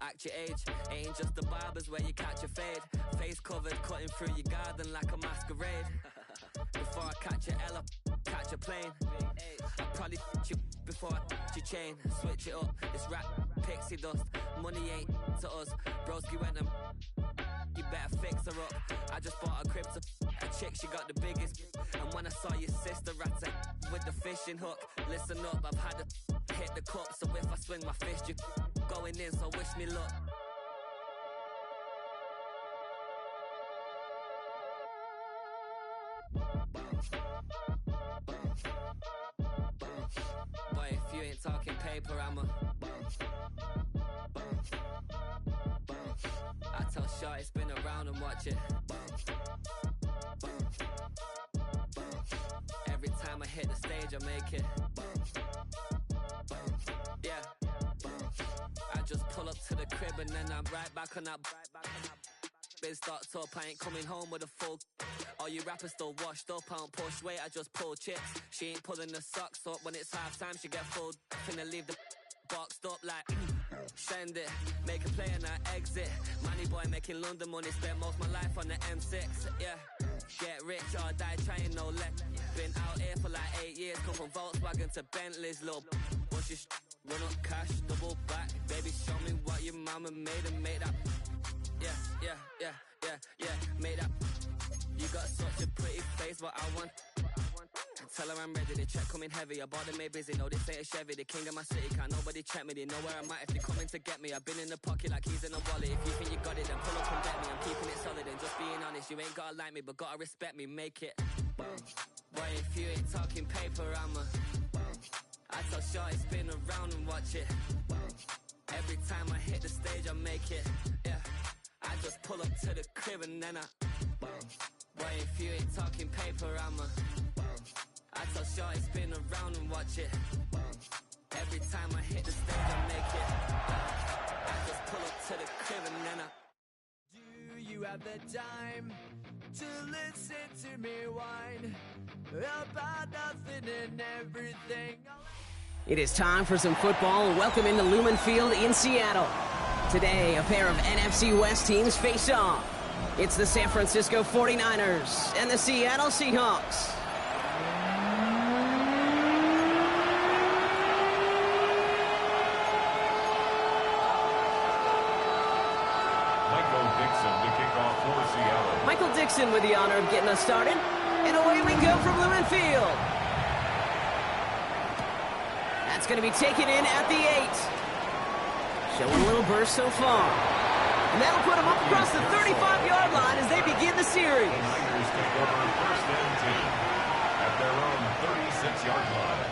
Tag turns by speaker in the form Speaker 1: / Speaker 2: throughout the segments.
Speaker 1: Act your age, ain't just the barbers where you catch a fade. Face covered, cutting through your garden like a masquerade. Before I catch a Ella, catch a plane. I probably you before I your chain. Switch it up, this rap pixie dust. Money ain't to us. Broski went and you better fix her up. I just bought a crib to a chick, she got the biggest. And when I saw your sister at it with the fishing hook, listen up, I've had to hit the cup. So if I swing my fist, you going in, so wish me luck. Boy, if you ain't talking paper, I'm a I tell Shorty spin around and watch it. Every time I hit the stage, I make it. Yeah. I just pull up to the crib and then I'm right back on that. Been stocked up, I ain't coming home with a full. All you rappers still washed up, I don't push weight, I just pull chips. She ain't pulling the socks up when it's half time, she get full. Finna leave the boxed up like send it, make a play and I exit. Money boy making London money, spent most my life on the M6. Yeah, get rich or die trying, no let. Been out here for like 8 years, come from Volkswagen to Bentley's, little. Once you run up cash, double back. Baby, show me what your mama made and make that. Yeah, make that. You got such a pretty face, but I want. Tell her I'm ready, the check coming heavy. I bought them made busy, no this ain't a Chevy. The king of my city, can't nobody check me. They know where I'm at if they coming to get me. I've been in the pocket like keys in a wallet. If you think you got it, then pull up and bet me. I'm keeping it solid and just being honest. You ain't gotta like me, but gotta respect me, make it. Boy, if you ain't talking paper, I'm a I tell Shorty spin around and watch it. Every time I hit the stage, I make it. Yeah, I just pull up to the crib and then I boy, if you ain't talking paper, I'm a I tell Shorty spin around and watch it. Every time I hit the stage, I make it. I just pull up to the crib and then I.
Speaker 2: Do you have the time to listen to me whine about nothing and everything?
Speaker 3: It is time for some football. Welcome into Lumen Field in Seattle. Today, a pair of NFC West teams face off. It's the San Francisco 49ers and the Seattle Seahawks. Michael Dixon with the honor of getting us started. And away we go from Lumen Field. That's going to be taken in at the 8. Showing a little burst so far. And that'll put them up across the 35-yard line as they begin the series.
Speaker 4: The Niners take over first and 10 at their own 36-yard line.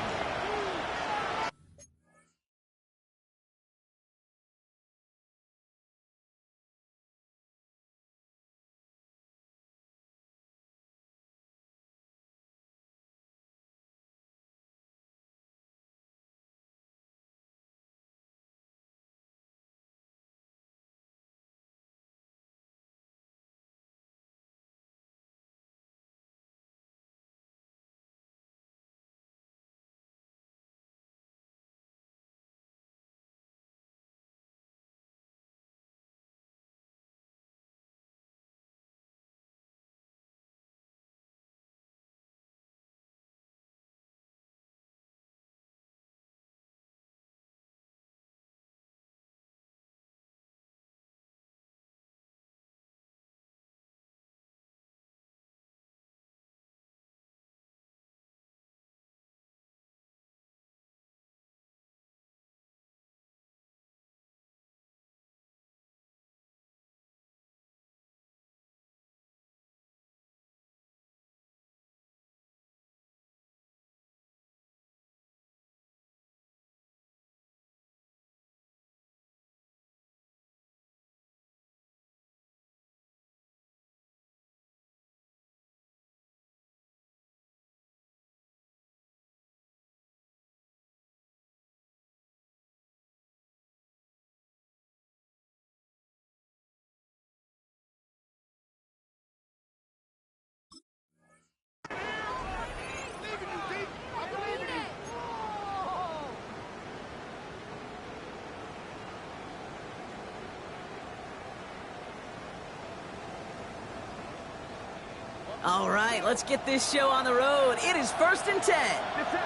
Speaker 3: All right, let's get this show on the road. It is 1st and 10.
Speaker 2: Get set.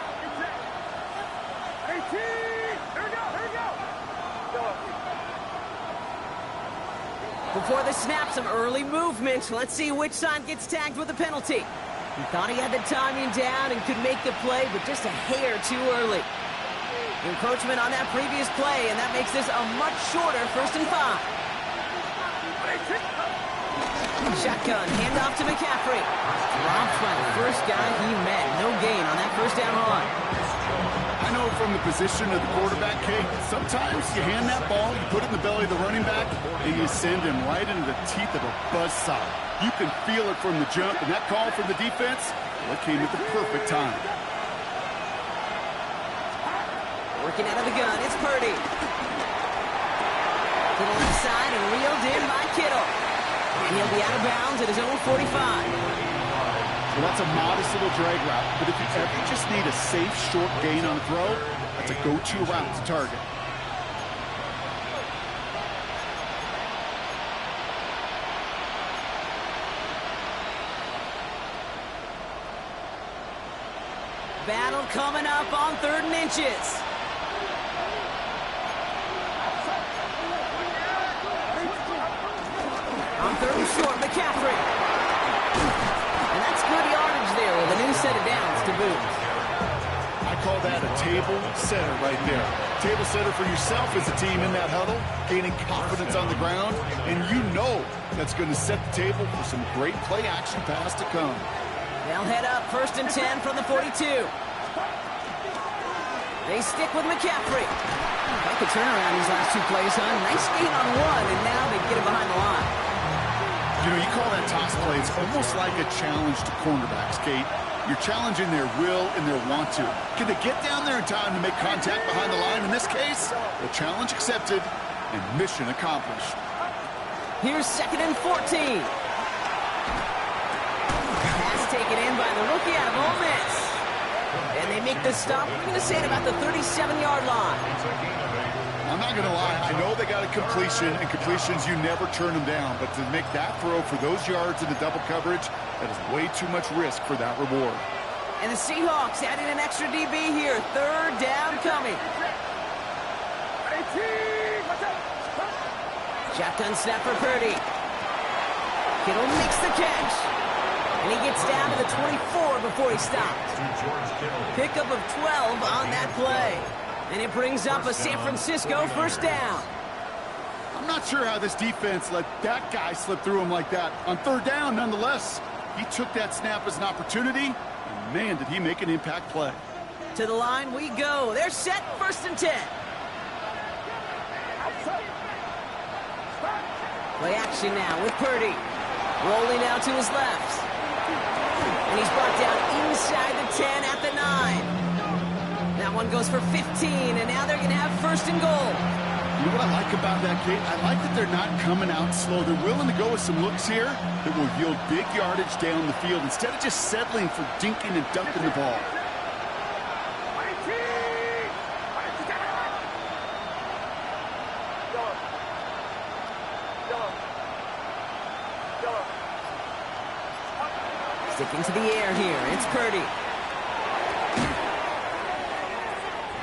Speaker 2: 18. Here we go.
Speaker 3: Before the snap, some early movement. Let's see which side gets tagged with a penalty. He thought he had the timing down and could make the play, but just a hair too early. Encroachment on that previous play, and that makes this a much shorter 1st and 5. Shotgun, handoff to McCaffrey. Dropped by the first guy he met. No gain on that 1st down run.
Speaker 5: I know from the position of the quarterback, Kate, sometimes you hand that ball, you put it in the belly of the running back, and you send him right into the teeth of a buzzsaw. You can feel it from the jump, and that call from the defense, well, it came at the perfect time.
Speaker 3: Working out of the gun, it's Purdy. To the left side and reeled in by Kittle. And he'll be out of bounds at his own 45.
Speaker 5: Well, that's a modest little drag route, but if you ever just need a safe, short gain on a throw, that's a go-to route to target.
Speaker 3: Battle coming up on 3rd and inches. On 3rd and short, McCaffrey. And that's good yardage there with a new set of downs to boot.
Speaker 5: I call that a table setter right there. Table setter for yourself as a team in that huddle, gaining confidence on the ground, and you know that's going to set the table for some great play action pass to come.
Speaker 3: They'll head up 1st and 10 from the 42. They stick with McCaffrey. They could turn around these last 2 plays, huh? Nice gain on 1, and now they get it behind the line.
Speaker 5: You know, you call that toss play. It's almost like a challenge to cornerbacks, Kate. You're challenging their will and their want to. Can they get down there in time to make contact behind the line? In this case, the challenge accepted and mission accomplished.
Speaker 3: Here's 2nd and 14. Pass taken in by the rookie out of Ole Miss. And they make the stop. We're going to say it about the 37-yard line.
Speaker 5: I'm not going to lie. I know they got a completion, and completions, you never turn them down. But to make that throw for those yards in the double coverage, that is way too much risk for that reward.
Speaker 3: And the Seahawks adding an extra DB here. 3rd down coming. Shotgun snap for Purdy. Kittle makes the catch. And he gets down to the 24 before he stops. Pickup of 12 on that play. And it brings up a San Francisco 1st down.
Speaker 5: I'm not sure how this defense let that guy slip through him like that. On 3rd down, nonetheless, he took that snap as an opportunity, and man, did he make an impact play.
Speaker 3: To the line we go. They're set 1st and 10. Play action now with Purdy. Rolling out to his left. And he's brought down inside the 10 at the 9. That one goes for 15, and now they're going to have 1st and goal.
Speaker 5: You know what I like about that, Kate? I like that they're not coming out slow. They're willing to go with some looks here that will yield big yardage down the field instead of just settling for dinking and dunking the ball.
Speaker 3: Sticking to the air here, it's Purdy.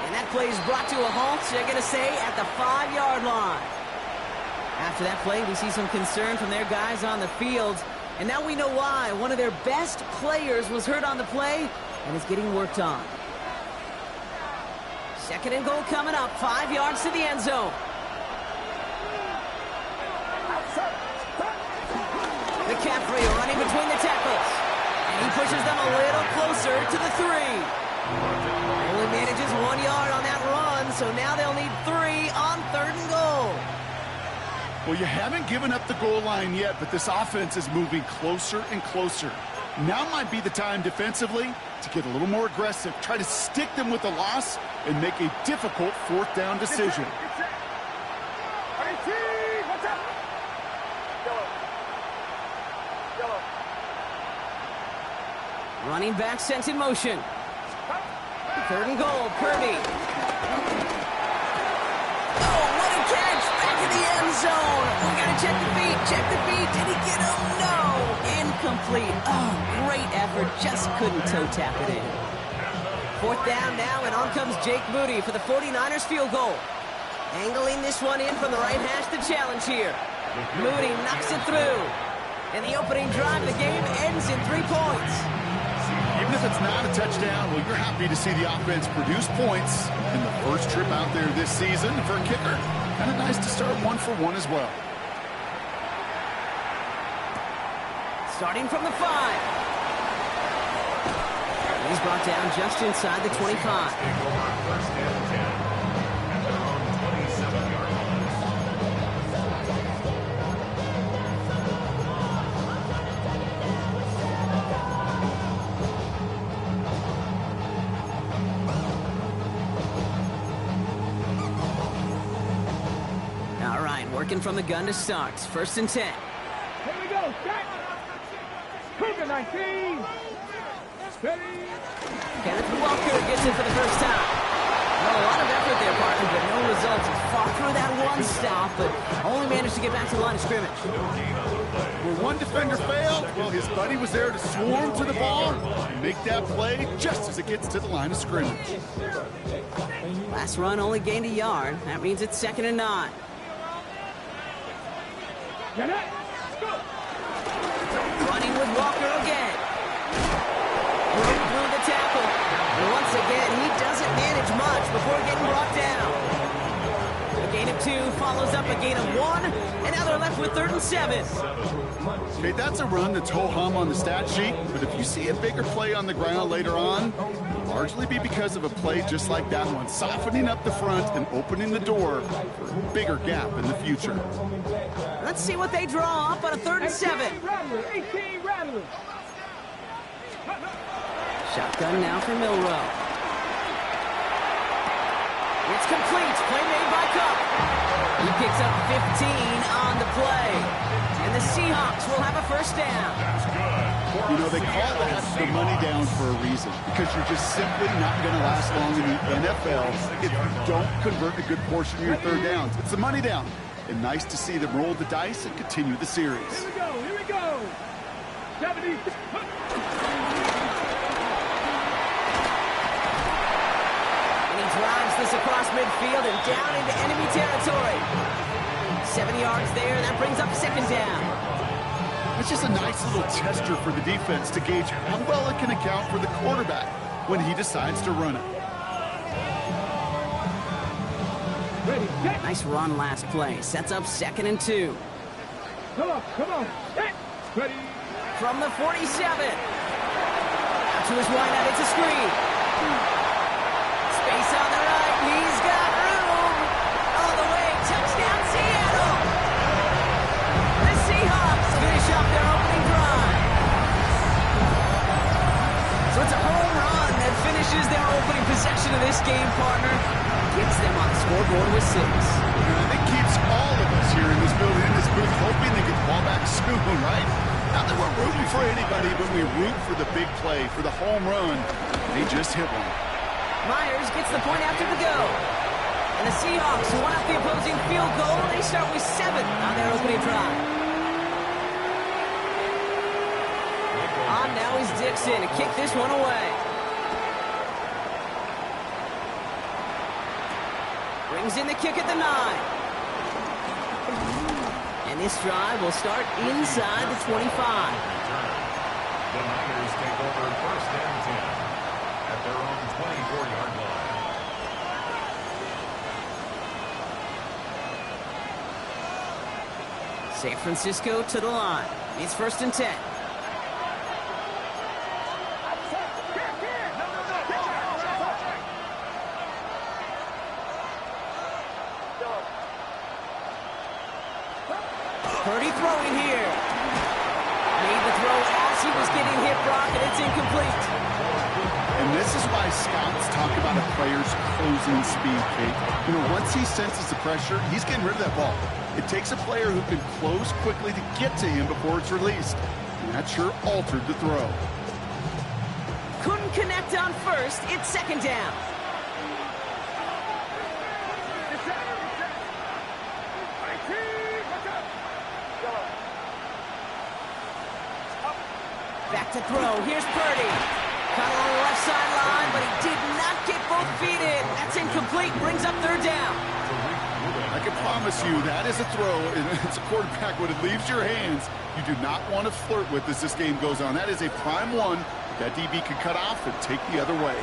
Speaker 3: And that play is brought to a halt, they're going to say, at the 5-yard line. After that play, we see some concern from their guys on the field. And now we know why. One of their best players was hurt on the play and is getting worked on. 2nd and goal coming up, 5 yards to the end zone. McCaffrey running between the tackles. And he pushes them a little closer to the 3. Only manages 1 yard on that run, so now they'll need 3 on 3rd and goal.
Speaker 5: Well, you haven't given up the goal line yet, but this offense is moving closer and closer. Now might be the time defensively to get a little more aggressive, try to stick them with the loss, and make a difficult 4th down decision.
Speaker 3: Running back sent in motion. 3rd and goal, Purdy. Oh, what a catch! Back in the end zone. We gotta check the feet. Check the feet. Did he get him? No. incomplete. Oh, great effort. Just couldn't toe tap it in. Fourth down now, and on comes Jake Moody for the 49ers field goal. Angling this one in from the right hash to challenge here. Moody knocks it through. And the opening drive of the game ends in 3 points.
Speaker 5: Even if it's not a touchdown, well, you're happy to see the offense produce points in the first trip out there this season. For a kicker, kind of nice to start 1 for 1 as well.
Speaker 3: Starting from the 5. He's brought down just inside the 25.
Speaker 4: First and 10 at their own 27-yard line.
Speaker 3: All right, working from the gun to start. First and 10.
Speaker 6: Here we go, set. Cougar 19. Ready.
Speaker 3: Kenneth Walker gets it for the first time. Well, a lot of effort there, partner, but no results. He fought through that one stop, but only managed to get back to the line of scrimmage.
Speaker 5: Where one defender failed, well, his buddy was there to swarm to the ball and make that play just as it gets to the line of scrimmage.
Speaker 3: Last run only gained a yard. That means it's 2nd and 9. Running with Walker again. Broke through the tackle. And once again, he doesn't manage much before getting brought down. A gain of 2 follows up a gain of 1, and now they're left with 3rd and 7.
Speaker 5: Okay, that's a run that's ho-hum on the stat sheet, but if you see a bigger play on the ground later on, it'll largely be because of a play just like that one, softening up the front and opening the door for a bigger gap in the future.
Speaker 3: Let's see what they draw up on a 3rd and 7.
Speaker 6: 18 Rattlers.
Speaker 3: Shotgun now for Milrow. It's complete. Play made by Cup. He picks up 15 on the play. And the Seahawks will have a first down.
Speaker 5: You know, they call that the money down for a reason, because you're just simply not going to last long in the NFL if you don't convert a good portion of your 3rd downs. It's the money down. And nice to see them roll the dice and continue the series.
Speaker 6: Here we go, here we go. 70.
Speaker 3: Drives this across midfield and down into enemy territory. 7 yards there, and that brings up 2nd down.
Speaker 5: It's just a nice little tester for the defense to gauge how well it can account for the quarterback when he decides to run it.
Speaker 6: Ready, set.
Speaker 3: Nice run last play. Sets up 2nd and 2.
Speaker 6: Come on, set. Ready.
Speaker 3: From the 47. Out to his wideout, it's a screen. Space on the right, he's got room. All the way, touchdown Seattle. The Seahawks finish up their opening drive. So it's a home run that finishes their opening possession of this game, partner. Gets them on the scoreboard with 6.
Speaker 5: And I think keeps all of us here in this building, in this booth, hoping they get the ball back soon, right? Not that we're rooting for anybody, but we root for the big play, for the home run. They just hit one.
Speaker 3: Myers gets the point after the go. And the Seahawks, who won out the opposing field goal, they start with 7 on their opening drive. On now is Dixon to kick this one away. Brings in the kick at the 9. And this drive will start inside the 25.
Speaker 4: The Niners take over 1st and 10 at their own 24-yard line.
Speaker 3: San Francisco to the line. It's 1st and 10. Purdy throwing here. Made the throw as he was getting hit, Brock, and it's incomplete.
Speaker 5: And this is why scouts talk about a player's closing speed, Kate. You know, once he senses the pressure, he's getting rid of that ball. It takes a player who can close quickly to get to him before it's released. And that sure altered the throw.
Speaker 3: Couldn't connect on first. It's 2nd down. To throw, here's Purdy. Caught along the left sideline, but he did not get both feet in. That's incomplete, brings up third down.
Speaker 5: I can promise you that is a throw, and it's a quarterback when it leaves your hands. You do not want to flirt with as this game goes on. That is a prime one that DB can cut off and take the other way.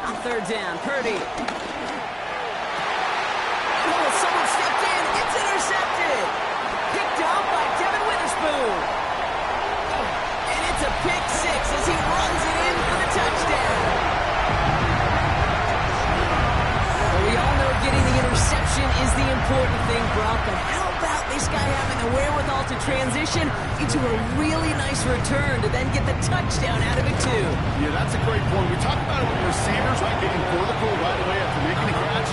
Speaker 3: On third down, Purdy. Oh, someone stepped in. It's intercepted. Picked up by Devin Witherspoon. And it's a pick six as he runs it in for the touchdown. Well, we all know getting the interception is the important thing, Brock, but how about this guy having the wherewithal to transition into a really nice return to then get the touchdown out of it, too?
Speaker 5: Yeah, that's a great point. We talk about it with receivers, right, getting vertical right away after making a catch.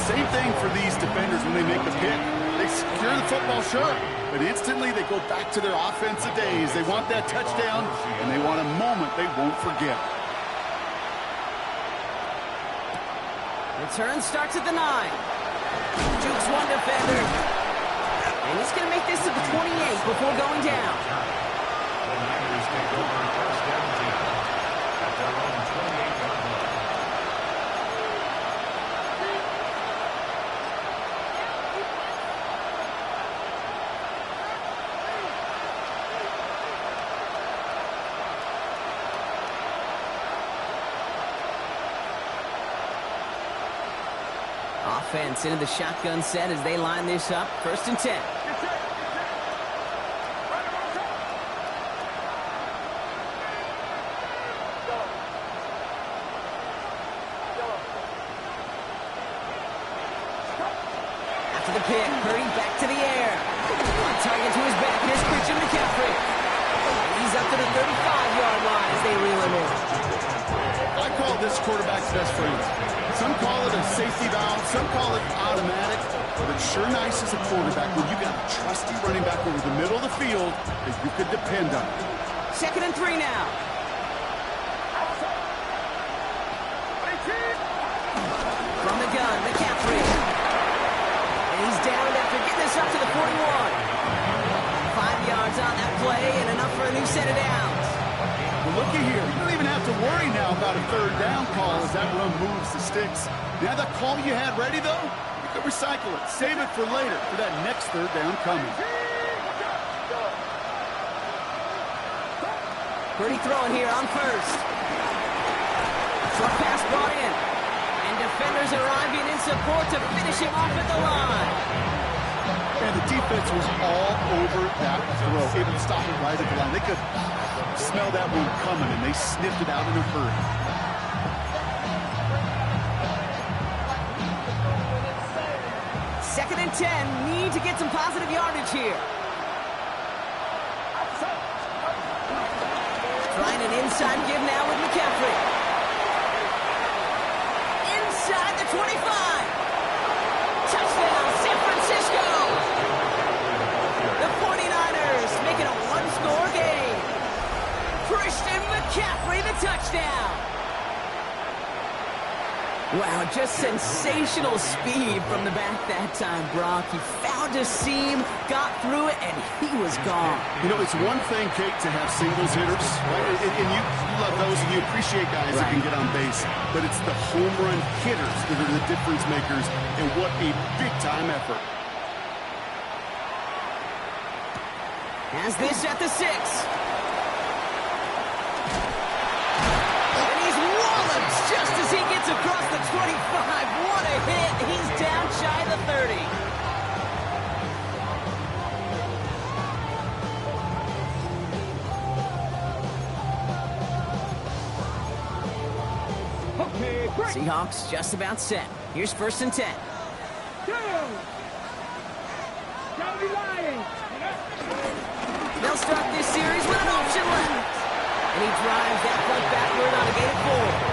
Speaker 5: Same thing for these defenders when they make the pick. They secure the football, sure, but instantly they go back to their offensive days. They want that touchdown, and they want a moment they won't forget.
Speaker 3: Return starts at the 9. Jukes one defender. And he's going to make this to the 28 before going down.
Speaker 4: The Niners take over first down team at their own 28-yard line.
Speaker 3: Offense into the shotgun set as they line this up. First and 10. After the pick, Purdy back to the air. On target to his back. Here's Christian McCaffrey. He's up to the 35-yard line as they reel him in.
Speaker 5: I call this quarterback's best friend. Some call it a safety valve, some call it automatic, but it's sure nice as a quarterback when you got a trusty running back over the middle of the field that you could depend on.
Speaker 3: Second and 3 now. From the gun, McCaffrey. And he's down after getting this up to the 41. 5 yards on that play and enough for a new set of downs.
Speaker 5: Well, looky here. You don't even have to worry now about a third down call as that run moves the sticks. Now that call you had ready, though, you could recycle it. Save it for later for that next third down coming.
Speaker 3: Purdy throwing here on first. Short pass brought in. And defenders arriving in support to finish him off at the line.
Speaker 5: And the defense was all over that throw. Able to stop it right at the line. They could smell that one coming, and they sniffed it out in a hurry.
Speaker 3: Second and 10. Need to get some positive yardage here. Trying an inside give now with McCaffrey. Inside the 25. Touchdown, San Francisco. The 49ers making a one-score game. Christian McCaffrey, the touchdown. Wow, just sensational speed from the back that time, Brock. He found a seam, got through it, and he was gone.
Speaker 5: You know, it's one thing, Kate, to have singles hitters, right? And you love those, and you appreciate guys that can get on base. But it's the home run hitters that are the difference makers, and what a big-time effort.
Speaker 3: Has this at the 6. Just as he gets across the 25, what a hit. He's down shy of the 30.
Speaker 6: Okay, break.
Speaker 3: Seahawks just about set. Here's first and 10.
Speaker 6: Down. Down the line.
Speaker 3: They'll start this series with an option left. And he drives that punt backward on a gain of 4.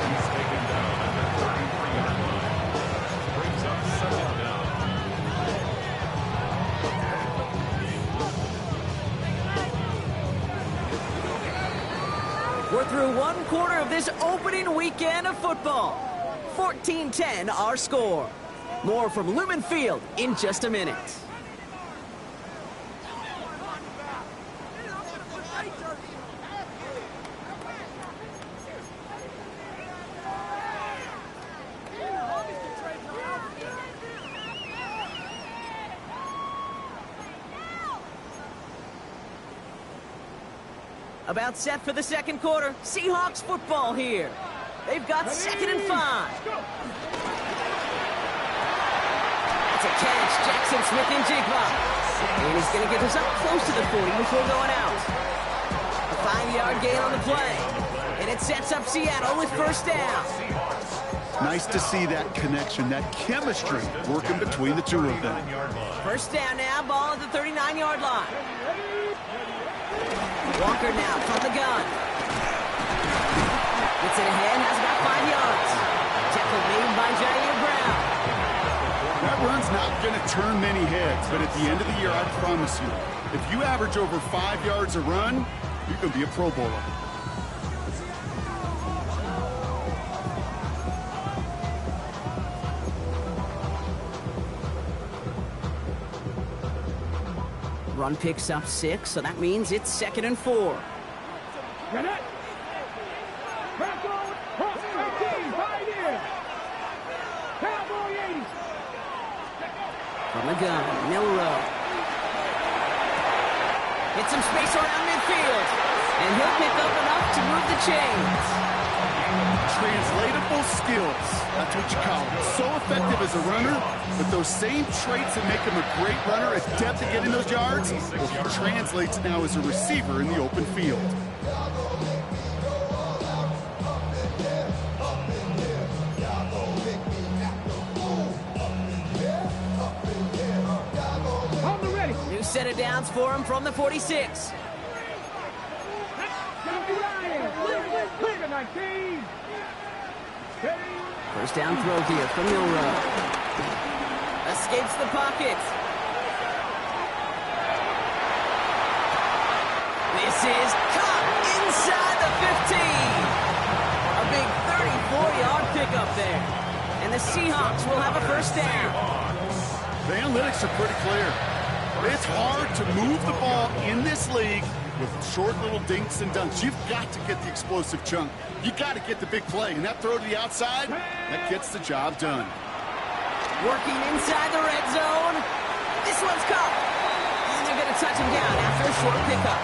Speaker 4: He's taken down at the 33-yard line. Brings up second down.
Speaker 3: We're through one quarter of this opening weekend of football. 14-10 our score. More from Lumen Field in just a minute. About set for the second quarter. Seahawks football here. They've got 2nd and 5. That's a catch. Jackson Smith in Jigba. And he's going to get this up close to the 40 before going out. A 5-yard gain on the play. And it sets up Seattle with first down.
Speaker 5: Nice to see that connection, that chemistry working between the two of them.
Speaker 3: First down now, ball at the 39-yard line. Walker now from the gun. Gets it ahead, has about 5 yards. Tackle made by Jair Brown.
Speaker 5: That run's not going to turn many heads, but at the end of the year, I promise you, if you average over 5 yards a run, you can be a Pro Bowler.
Speaker 3: Run picks up 6, so that means it's 2nd and 4.
Speaker 6: Get it. Back on. Cross 13. Right in. Cowboy 80.
Speaker 3: From the gun, Milrow. Hit some space around midfield. And he'll pick up enough to move the chains.
Speaker 5: Translatable skills. That's what you call it. So effective as a runner, but those same traits that make him a great runner, adept at getting those yards, well, he translates now as a receiver in the open field.
Speaker 6: On the ready.
Speaker 3: New set of downs for him from the 46.
Speaker 6: Clear to 19.
Speaker 3: First down throw here from Milrow. Escapes the pocket. This is caught inside the 15. A big 34-yard pickup there. And the Seahawks will have a first down.
Speaker 5: The analytics are pretty clear. It's hard to move the ball in this league with short little dinks and dunks. You've got to get the explosive chunk. You got to get the big play. And that throw to the outside, that gets the job done.
Speaker 3: Working inside the red zone. This one's caught. And they're going to touch him down after a short pickup.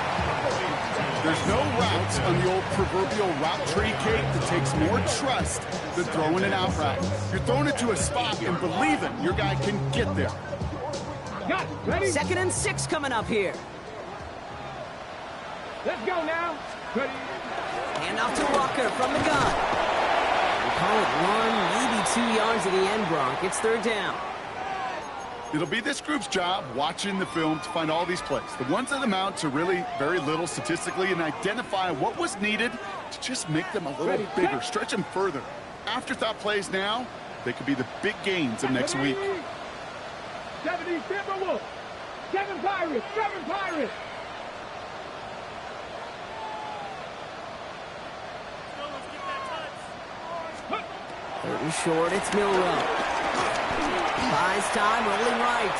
Speaker 5: There's no route on the old proverbial route tree cake that takes more trust than throwing an out route. You're throwing it to a spot and believing your guy can get there.
Speaker 6: Got it. Ready?
Speaker 3: 2nd and 6 coming up here.
Speaker 6: Let's go now. Ready.
Speaker 3: Hand off to Walker from the gun. We call it 1, maybe 2 yards at the end, Bronk. It's 3rd down.
Speaker 5: It'll be this group's job watching the film to find all these plays. The ones that amount to really very little statistically and identify what was needed to just make them a little bigger, stretch them further. Afterthought plays now, they could be the big gains of next week.
Speaker 6: 70 Timberwolves. 7 Pirates. 7 Pirates.
Speaker 3: Third and short, it's Milrow. Buys time, rolling right.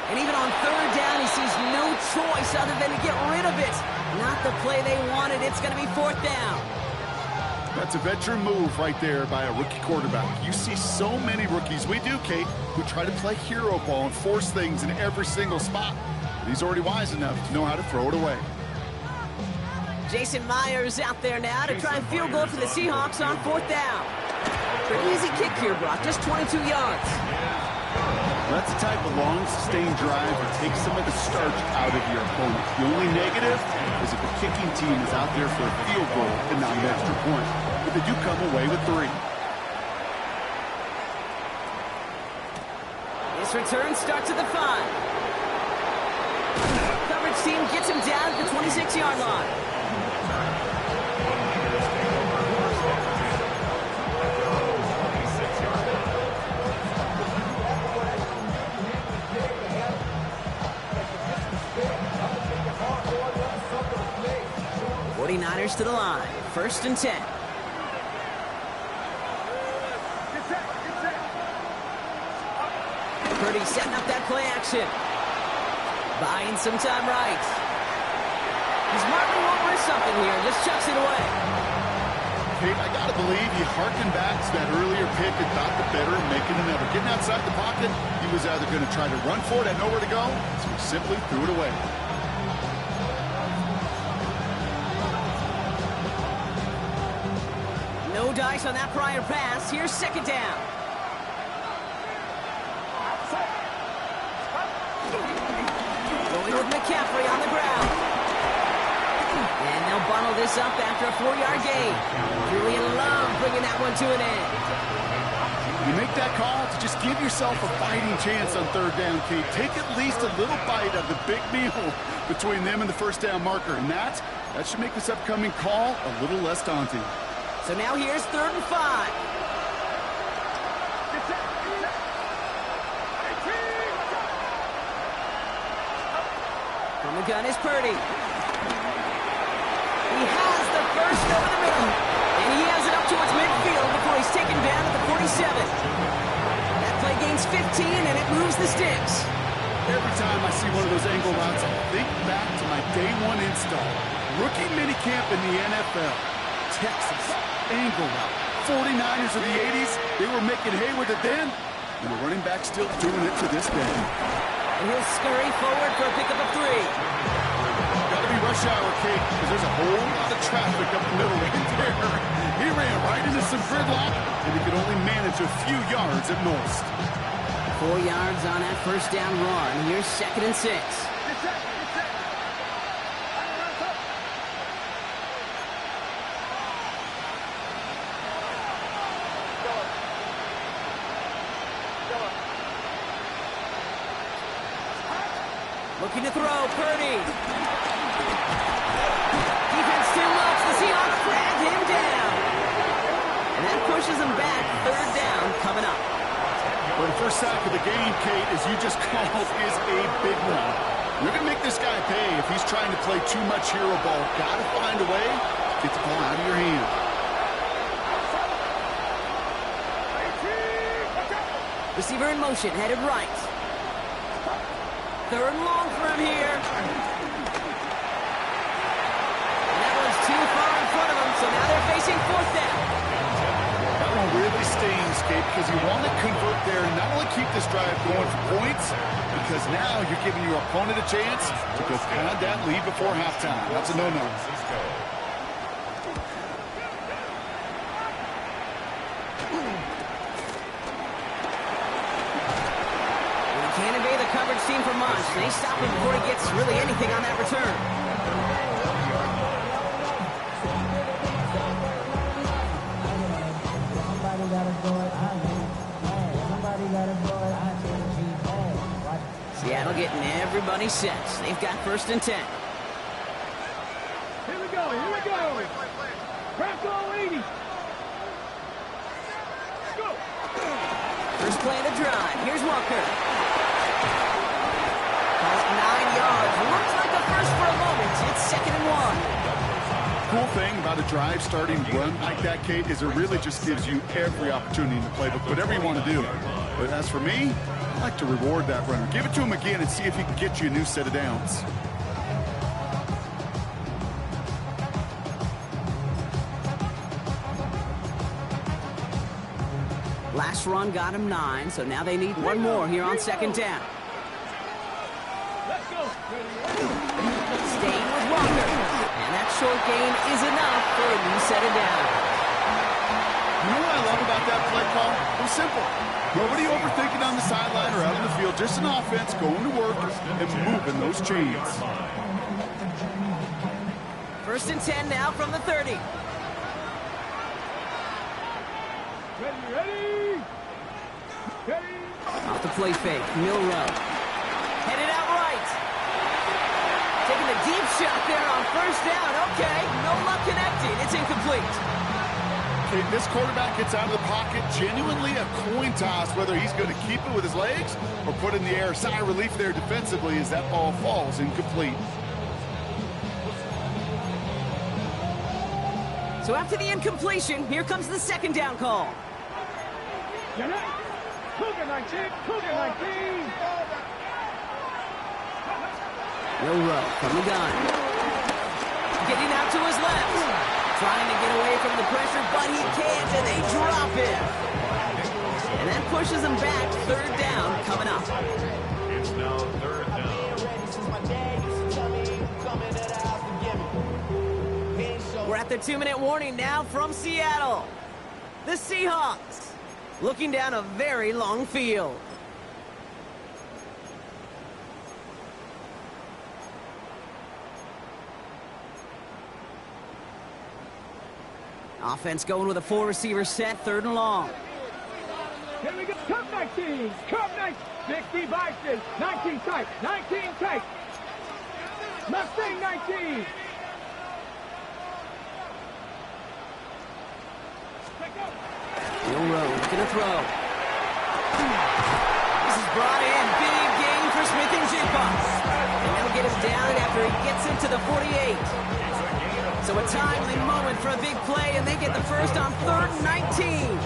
Speaker 3: And even on 3rd down, he sees no choice other than to get rid of it. Not the play they wanted. It's going to be 4th down.
Speaker 5: That's a veteran move right there by a rookie quarterback. You see so many rookies, we do, Kate, who try to play hero ball and force things in every single spot. But he's already wise enough to know how to throw it away.
Speaker 3: Jason Myers out there now to try and field goal for the Seahawks on 4th down. Pretty easy kick here, Brock, just 22 yards.
Speaker 5: That's the type of long, sustained drive that takes some of the starch out of your opponent. The only negative is if the kicking team is out there for a field goal and not an extra point. But they do come away with 3.
Speaker 3: This return starts at the 5. Coverage team gets him down at the 26-yard line. To the line. 1st and 10. Purdy setting up that play action. Buying some time right. He's marking over something here. Just chucks it away.
Speaker 5: Kate, I got to believe he harkened back to that earlier pick and thought the better of making another. Getting outside the pocket, he was either going to try to run for it, had nowhere to go, so he simply threw it away.
Speaker 3: No dice on that prior pass. Here's second down. Going with McCaffrey on the ground. And they'll bundle this up after a 4-yard gain. Julian Love bringing that one to an end.
Speaker 5: You make that call to just give yourself a fighting chance on third down, Kate. Take at least a little bite of the big meal between them and the first down marker. And that should make this upcoming call a little less daunting.
Speaker 3: So now here's 3rd and 5. From the gun is Purdy. He has the first over the middle. And he has it up towards midfield before he's taken down at the 47. That play gains 15 and it moves the sticks.
Speaker 5: Every time I see one of those angle routes, I think back to my day one install. Rookie minicamp in the NFL. Texas, angle route. 49ers of the 80s, they were making hay with it then. And the running back still doing it to this day.
Speaker 3: And he'll scurry forward for a pickup of 3.
Speaker 5: Gotta be rush hour, Kate, because there's a whole lot of traffic up the middle right there. He ran right into some gridlock, and he could only manage a few yards at most.
Speaker 3: 4 yards on that first down run. Here's 2nd and 6. Looking to throw, Purdy. Defense too much. The Seahawks drag him down. And that pushes him back. 3rd down coming up.
Speaker 5: Well, the first sack of the game, Kate, as you just called, is a big one. You're going to make this guy pay if he's trying to play too much hero ball. Got to find a way to get the ball out of your hand.
Speaker 3: Receiver in motion, headed right. 3rd and long for him here. And that one's too far in front of him, so now they're facing 4th down.
Speaker 5: That one really stings, Kate, because you want to convert there and not only keep this drive going for points, because now you're giving your opponent a chance to go pad that lead before halftime. That's a no-no.
Speaker 3: Can't evade the coverage team for Munch. They stop him before he gets really anything on that return. Seattle getting everybody set. They've got 1st and 10.
Speaker 6: Here we go, here we go. Crack all 80. Go.
Speaker 3: First play of the drive. Here's Walker. 9 yards. Looks like a first for a moment. It's 2nd and 1.
Speaker 5: Cool thing about a drive starting run like that, Kate, is it really just gives you every opportunity in the playbook, whatever you want to do. But as for me, I like to reward that runner. Give it to him again and see if he can get you a new set of downs.
Speaker 3: Last run got him 9, so now they need one more here on 2nd down. Staying with Walker. And that short gain is enough for a new set of downs.
Speaker 5: You know what I love about that play call? It was simple. Nobody overthinking on the sideline or out in the field. Just an offense going to work and moving those chains.
Speaker 3: 1st and 10 now from the 30.
Speaker 6: Ready?
Speaker 3: Off the play fake, Milrow. Headed out right. Taking a deep shot there on 1st down. Okay, no luck connecting. It's incomplete.
Speaker 5: Okay, this quarterback gets out of the pocket. Genuinely a coin toss whether he's going to keep it with his legs or put it in the air. Sigh of relief there defensively as that ball falls incomplete.
Speaker 3: So after the incompletion, here comes the 2nd down call.
Speaker 6: Cougar 19. Cougar 19.
Speaker 3: Milroe from the gun. Getting out to his left. Trying to get away from the pressure, but he can't, and they drop him. And that pushes them back. Third down coming up.
Speaker 4: It's now third down.
Speaker 3: We're at the 2-minute warning now from Seattle. The Seahawks looking down a very long field. Offense going with a 4-receiver set, 3rd and long.
Speaker 6: Here we go. Cup 19. Cup 19. 60 Vices. 19 tight. 19 tight. Mustang 19.
Speaker 3: Milroe looking to throw. This is brought in. Big gain for Smith and Jacobs. And they'll get him down after he gets into the 48. So a timely moment for a big play, and they get the first on 3rd and 19.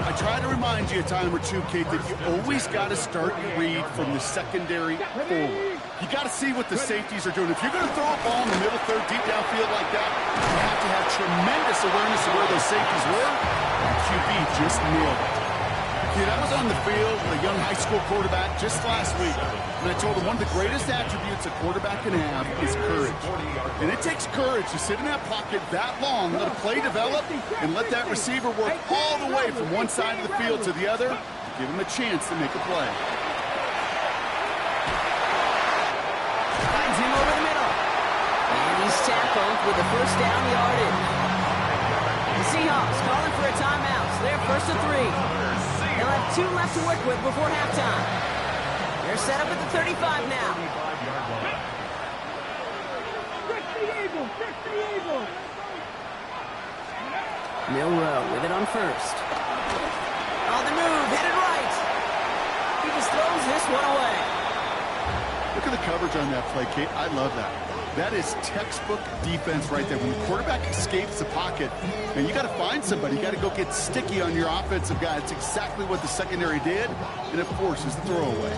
Speaker 5: I try to remind you a time or two, Kate, that you always got to start your read from the secondary forward. You got to see what the safeties are doing. If you're going to throw a ball in the middle third, deep downfield like that, you have to have tremendous awareness of where those safeties were. And QB just nailed it. Kid, I was on the field with a young high school quarterback just last week, and I told him one of the greatest attributes a quarterback can have is courage. And it takes courage to sit in that pocket that long, let a play develop, and let that receiver work all the way from one side of the field to the other to give him a chance to make a play.
Speaker 3: Finds him over the middle. And he's tackled with the first down yardage. The Seahawks calling for a timeout. So they're 1st and 3. They'll have 2 left to work with before halftime. They're set up at the 35 now.
Speaker 6: 60 Eagles. 60 Eagles.
Speaker 3: Milroe with it on 1st. On the move, headed right. He just throws this one away.
Speaker 5: Look at the coverage on that play, Kate. I love that. That is textbook defense right there. When the quarterback escapes the pocket, and you got to find somebody. You got to go get sticky on your offensive guy. It's exactly what the secondary did, and it forces the throwaway.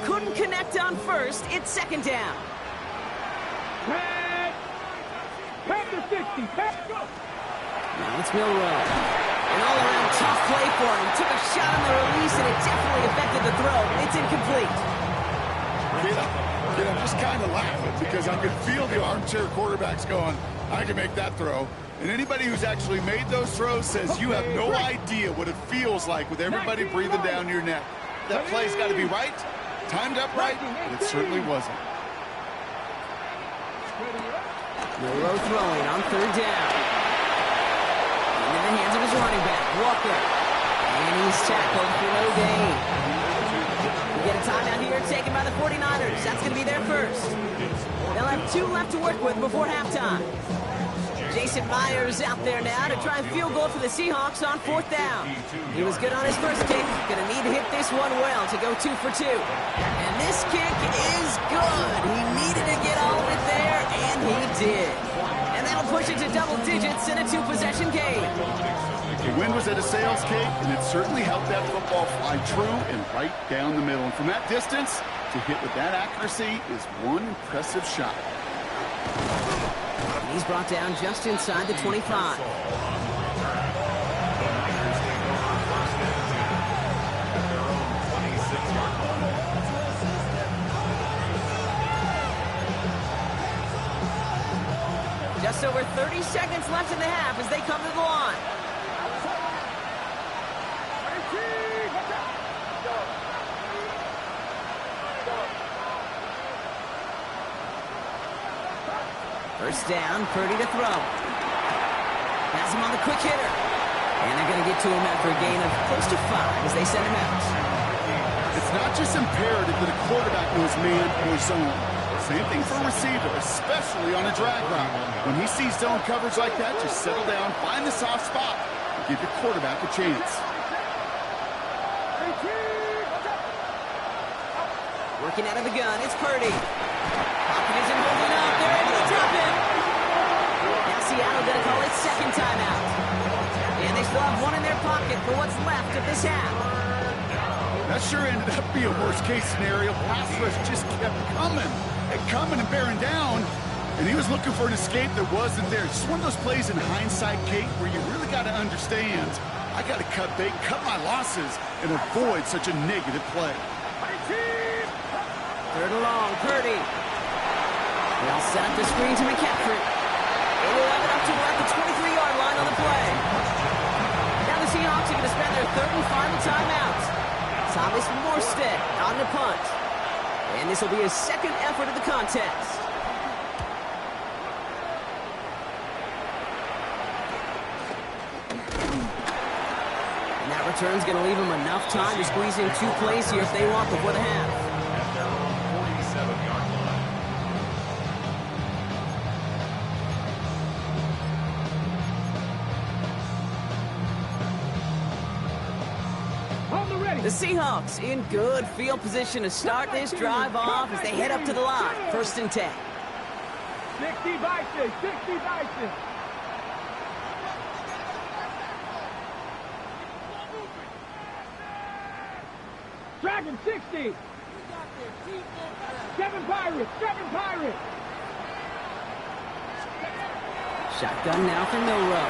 Speaker 3: Couldn't connect on 1st. It's 2nd down.
Speaker 6: Pass to 60. Pass. Go.
Speaker 3: Now it's Milroe. An all-around tough play for him. Took a shot on the release, and it definitely affected the throw. It's incomplete.
Speaker 5: I'm just kind of laughing because I can feel the armchair quarterbacks going, I can make that throw. And anybody who's actually made those throws says you have no idea what it feels like with everybody breathing down your neck. That play's got to be right, timed up right, and it certainly wasn't.
Speaker 3: Milroe throwing on 3rd down. Into the hands of his running back, Walker. And he's tackled for no gain. We get a timeout here taken by the 49ers. That's going to be their first. They'll have 2 left to work with before halftime. Jason Myers out there now to try and field goal for the Seahawks on 4th down. He was good on his first kick. Going to need to hit this one well to go 2 for 2. And this kick is good. He needed to get all of it there, and he did. And that'll push it to double digits in a 2-possession game.
Speaker 5: The wind was at a sales, Kate, and it certainly helped that football fly true and right down the middle. And from that distance, to hit with that accuracy is one impressive shot.
Speaker 3: And he's brought down just inside the 25. Just over 30 seconds left in the half as they come to the line. First down, Purdy to throw. Has him on the quick hitter. And they're going to get to him after a gain of close to 5 as they send him out.
Speaker 5: It's not just imperative that a quarterback knows man or zone. Same thing for a receiver, especially on a drag route. When he sees zone coverage like that, just settle down, find the soft spot, and give your quarterback a chance.
Speaker 3: Working out of the gun, it's Purdy. Pocket isn't holding up. They're able to drop him. Now Seattle going to call its 2nd timeout. And they still have 1 in their pocket for what's left of this half.
Speaker 5: That sure ended up being a worst-case scenario. Pass rush just kept coming and bearing down, and he was looking for an escape that wasn't there. Just one of those plays in hindsight, Kate, where you really got to understand, I got to cut bait, cut my losses, and avoid such a negative play.
Speaker 3: Third and long, Purdy. They'll set up the screen to McCaffrey. They will have it up to work the 23-yard line on the play. Now the Seahawks are going to spend their third and final timeout. Thomas Morstead on the punt. And this will be his second effort of the contest. And that return's going to leave him enough time to squeeze in 2 plays here if they want before the half.
Speaker 4: At their own 47-yard line.
Speaker 3: The Seahawks in good field position to start this drive off as they head up to the line. 1st and 10.
Speaker 6: 60 Vikings, 60 Vikings. Dragon 60. 7 Pirates, 7 Pirates.
Speaker 3: Shotgun now for Milrow.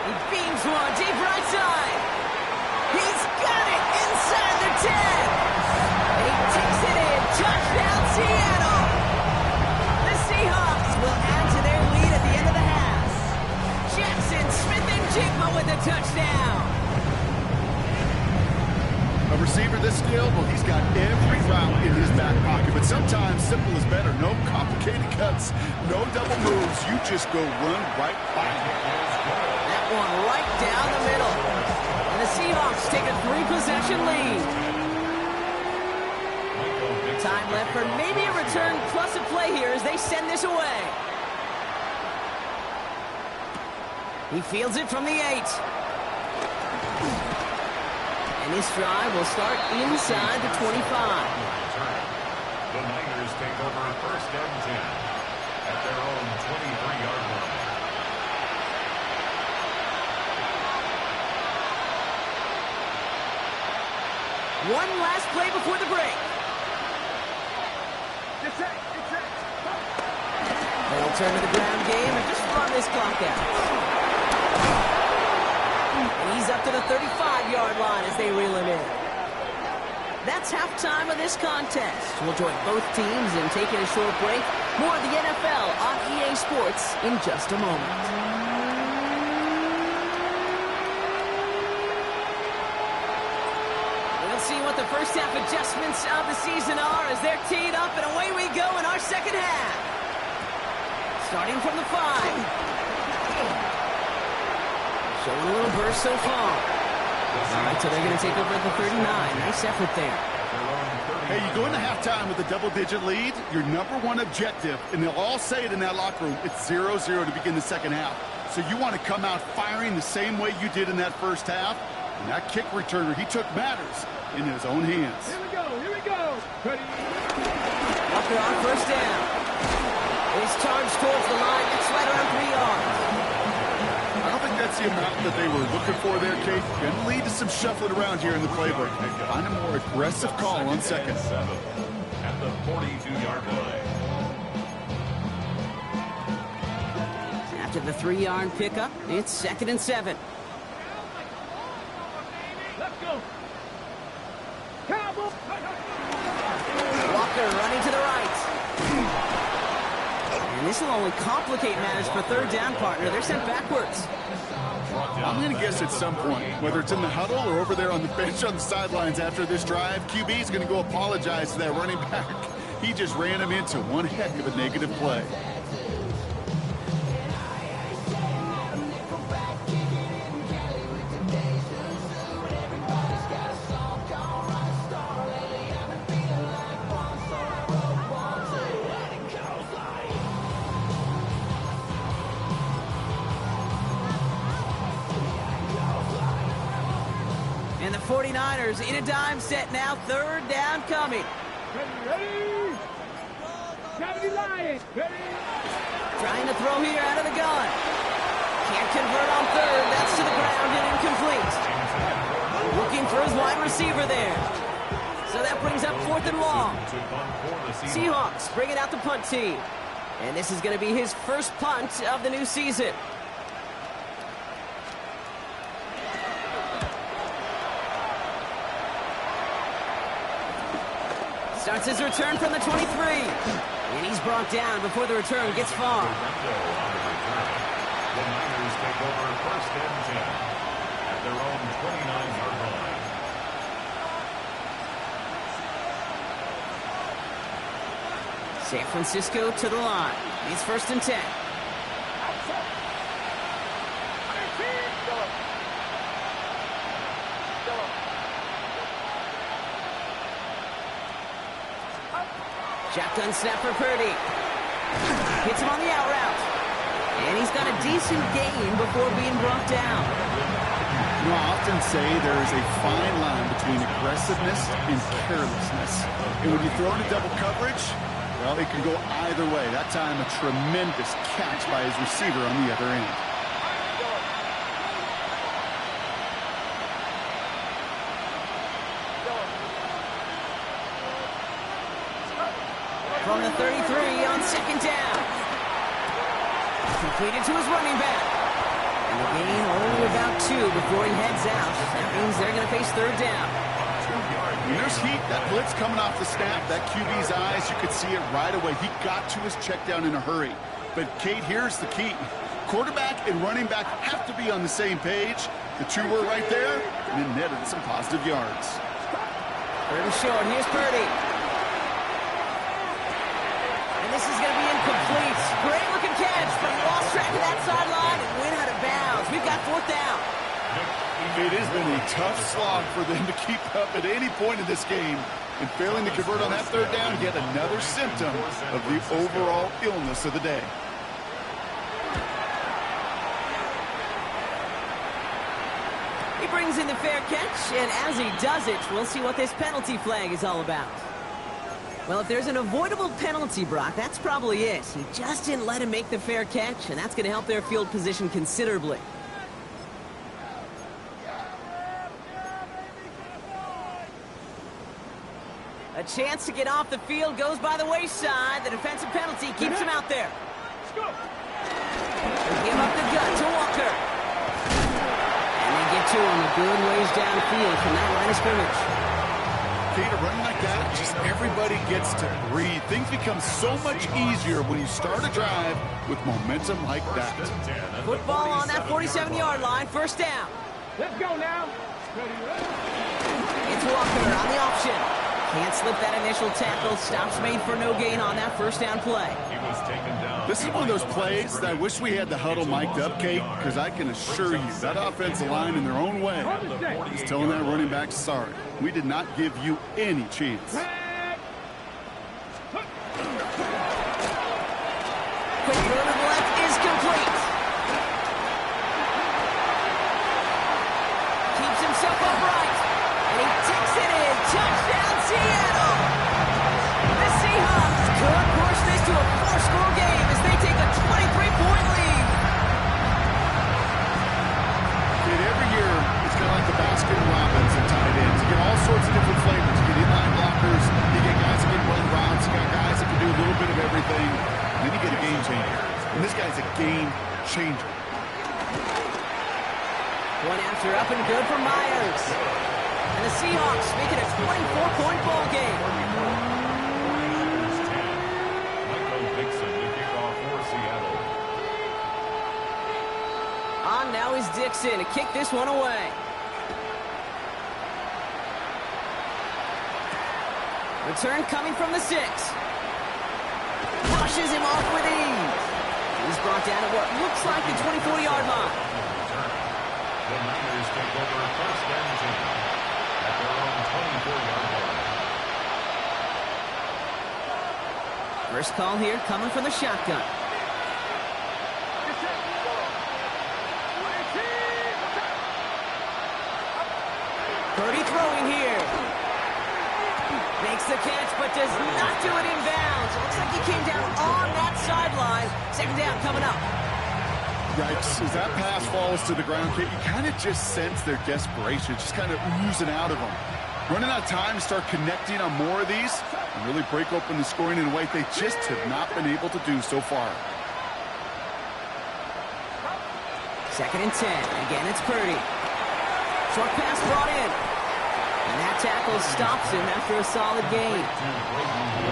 Speaker 3: He beams one deep right side. He's got it inside the 10. And he takes it in. Touchdown, Seattle. The Seahawks will add to their lead at the end of the half. Jackson Smith-Njigba with the touchdown.
Speaker 5: A receiver this skilled, well, he's got every route in his back pocket. But sometimes simple is better. No complicated cuts, no double moves. You just go run right by him.
Speaker 3: That one right down the middle. And the Seahawks take a 3-possession lead. Time left for maybe a return plus a play here as they send this away. He fields it from the 8. And this drive will start inside the 25.
Speaker 4: The Niners take over 1st and 10 at their own 23-yard line.
Speaker 3: One last play before the break. They'll turn to the ground game and just run this clock out. And he's up to the 35-yard line as they reel him in. That's halftime of this contest. We'll join both teams in taking a short break. More of the NFL on EA Sports in just a moment. We'll see what the first half adjustments of the season are as they're teed up, and away we go in our second half. Starting from the 5. Showing a little burst so far. All right, so they're going to take over at the 39. Nice effort there.
Speaker 5: Hey, you go into halftime with a double-digit lead, your number one objective, and they'll all say it in that locker room, it's 0-0 to begin the second half. So you want to come out firing the same way you did in that first half. And that kick returner, he took matters in his own hands.
Speaker 6: Here we go, here we go. Ready.
Speaker 3: Walker on 1st down. He's charged towards the line. It's right around 3 yards.
Speaker 5: I don't think that's the amount that they were looking for there, Kate. Going to lead to some shuffling around here in the playbook. Find a more aggressive call on 2nd.
Speaker 4: At the 42-yard line.
Speaker 3: After the 3-yard pickup, it's 2nd and 7.
Speaker 6: Let's go. Cowboy.
Speaker 3: Walker running to the right. And this will only complicate matters for 3rd down, partner. They're sent backwards.
Speaker 5: I'm going to guess at some point, whether it's in the huddle or over there on the bench on the sidelines after this drive, QB is going to go apologize to that running back. He just ran him into one heck of a negative play.
Speaker 3: And the 49ers in a dime set now. 3rd down coming.
Speaker 6: Ready. 70 Lions. Ready.
Speaker 3: Trying to throw here out of the gun. Can't convert on 3rd. That's to the ground and incomplete. Looking for his wide receiver there. So that brings up 4th and long. Seahawks bringing out the punt team. And this is going to be his first punt of the new season. Starts his return from the 23. And he's brought down before the return gets far.
Speaker 4: The Niners take over 1st and 10 at their own 29-yard line.
Speaker 3: San Francisco to the line. It's 1st and 10. Shotgun snap for Purdy. Hits him on the out route. And he's got a decent gain before being brought down.
Speaker 5: You know, I often say there is a fine line between aggressiveness and carelessness. And when you throw into double coverage, well, it can go either way. That time, a tremendous catch by his receiver on the other end.
Speaker 3: From the 33 on 2nd down. Completed to his running back. And the gain only about 2 before he heads out. That means they're going to face 3rd down.
Speaker 5: When there's heat, that blitz coming off the snap, that QB's eyes, you could see it right away. He got to his check down in a hurry. But, Kate, here's the key. Quarterback and running back have to be on the same page. The two were right there, and it netted some positive yards.
Speaker 3: 3rd and short. Here's Purdy. And this is going to be incomplete. Great-looking catch, but he lost track of that sideline and went out of bounds. We've got 4th down.
Speaker 5: It has been a tough slog for them to keep up at any point in this game. And failing to convert on that 3rd down, yet another symptom of the overall illness of the day.
Speaker 3: He brings in the fair catch, and as he does it, we'll see what this penalty flag is all about. Well, if there's an avoidable penalty, Brock, that's probably it. He just didn't let him make the fair catch, and that's going to help their field position considerably. A chance to get off the field goes by the wayside. The defensive penalty keeps him out there. They give up the gut to Walker. And they get to him a good ways downfield from that line of scrimmage.
Speaker 5: Kate, a run like that, just everybody gets to breathe. Things become so much easier when you start a drive with momentum like that.
Speaker 3: Football on that 47-yard line, 1st down.
Speaker 6: Let's go now.
Speaker 3: It's Walker on the option. Can't slip that initial tackle. Stops made for no gain on that 1st down play.
Speaker 4: He was taken down.
Speaker 5: This is one of those plays that I wish we had the huddle mic'd up, Kate, because I can assure you that offensive line in their own way is telling that running back, sorry, we did not give you any chance.
Speaker 3: Quick throw to the left is complete. Keeps himself upright. And he takes it in. Touchdown, Seattle! The Seahawks could push this to a 4-score game as they take a 23-point lead.
Speaker 5: Kate, every year, it's kind of like the Baskin-Robbins and tight ends. You get all sorts of different flavors. You get inline blockers, you get guys that can run routes, you got guys that can do a little bit of everything, and then you get a game changer. And this guy's a game changer.
Speaker 3: One after up and good for Myers. And the Seahawks make it a 24-point ball game.
Speaker 4: Michael Dixon to kick off for Seattle.
Speaker 3: On now is Dixon to kick this one away. Return coming from the 6. Pushes him off with ease. He's brought down at what looks like the 24-yard line.
Speaker 4: The Niners take over 1st and 10 at their own 24-yard line.
Speaker 3: First call here coming from the shotgun. Purdy throwing here. Makes the catch, but does not do it in bounds. It looks like he came down on that sideline. 2nd down coming up.
Speaker 5: Yikes, as that pass falls to the ground, Kate, you kind of just sense their desperation, just kind of oozing out of them. Running out of time to start connecting on more of these and really break open the scoring in a way they just have not been able to do so far.
Speaker 3: 2nd and 10. Again, it's Purdy. Short pass brought in. And that tackle stops him after a solid gain.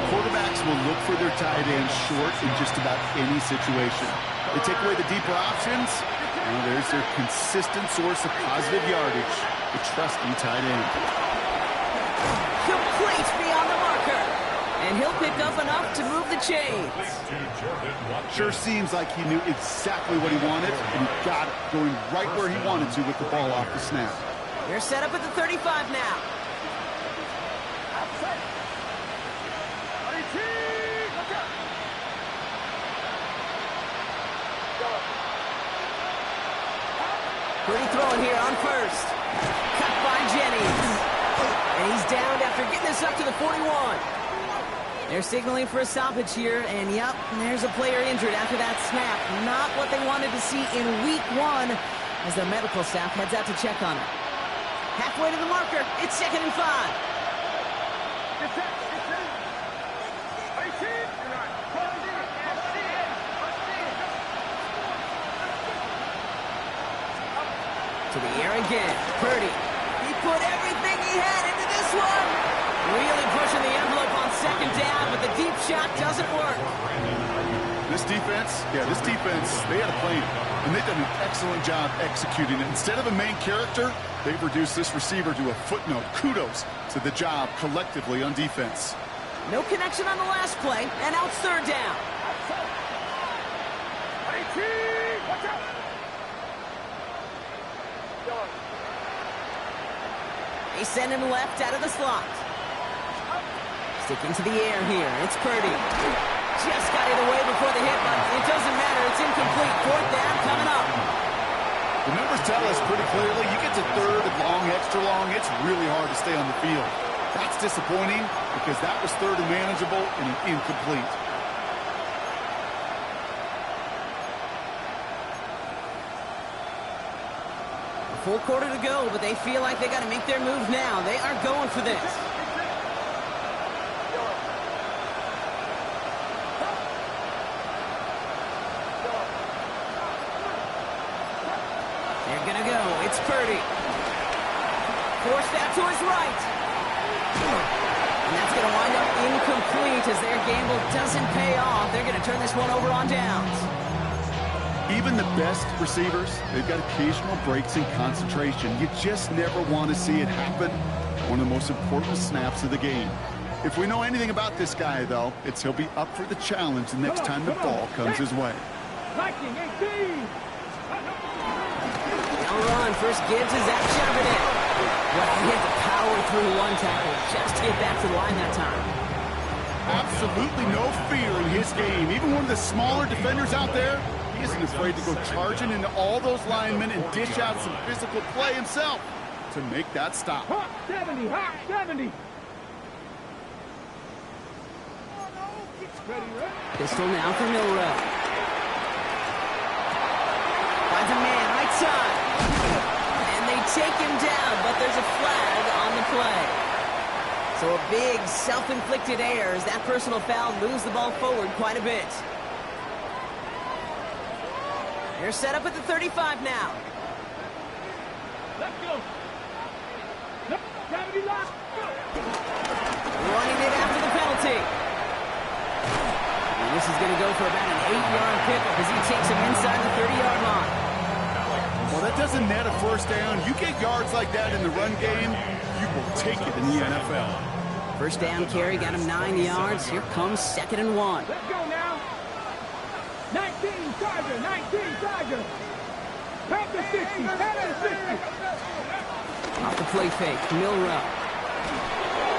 Speaker 5: Quarterbacks will look for their tight end short in just about any situation. They take away the deeper options, and there's their consistent source of positive yardage, the trusty tight end.
Speaker 3: Complete beyond the marker. And he'll pick up enough to move the chains.
Speaker 5: Sure seems like he knew exactly what he wanted, and he got it, going right where he wanted to with the ball off the snap.
Speaker 3: They're set up at the 35 now. Purdy throwing here on first. Cut by Jennings. And he's downed after getting this up to the 41. They're signaling for a stoppage here, and yep, there's a player injured after that snap. Not what they wanted to see in week 1 as the medical staff heads out to check on him. Halfway to the marker, it's 2nd and 5. To the air again, Purdy. He put everything he had into this one. Really pushing the envelope on 2nd down, but the deep shot doesn't work.
Speaker 5: This defense, they had a plan, and they've done an excellent job executing it. Instead of a main character, they've reduced this receiver to a footnote. Kudos to the job collectively on defense.
Speaker 3: No connection on the last play, and now it's 3rd down. They send him left out of the slot. Sticking to the air here, it's Purdy. Just got it away before the hit, but it doesn't matter. It's incomplete. 4th down coming up.
Speaker 5: The numbers tell us pretty clearly, you get to 3rd and long, extra long, it's really hard to stay on the field. That's disappointing because that was 3rd and manageable and an incomplete.
Speaker 3: A full quarter to go, but they feel like they got to make their move now. They are going for this. They're going to go. It's Purdy. Forced out to his right. And that's going to wind up incomplete as their gamble doesn't pay off. They're going to turn this one over on downs.
Speaker 5: Even the best receivers, they've got occasional breaks in concentration. You just never want to see it happen. One of the most important snaps of the game. If we know anything about this guy, though, it's he'll be up for the challenge the next time the ball comes his way.
Speaker 3: Now run. First Gibbs is that shoving it. Well, he had to power through one tackle just to get back to the line that time.
Speaker 5: Absolutely no fear in his game. Even one of the smaller defenders out there, he isn't afraid to go charging into all those linemen and dish out some physical play himself to make that stop.
Speaker 6: Hot 70, hot 70.
Speaker 3: Pistol now for Milrow. Finds a man right side. And they take him down, but there's a flag on the play. So a big self-inflicted error as that personal foul moves the ball forward quite a bit. They're set up at the 35 now.
Speaker 6: Let's go. Let's
Speaker 3: Running it after the penalty. And this is going to go for about an 8-yard pickup as he takes him inside the 30-yard line.
Speaker 5: Well, that doesn't net a first down. You get yards like that in the run game, you will take it in the NFL.
Speaker 3: First down carry got him 9 yards. Here comes 2nd and 1.
Speaker 6: Let's go now. 19 Tiger, 19 Tiger. Panther 60, Panther 60.
Speaker 3: Off the play fake, Milrow.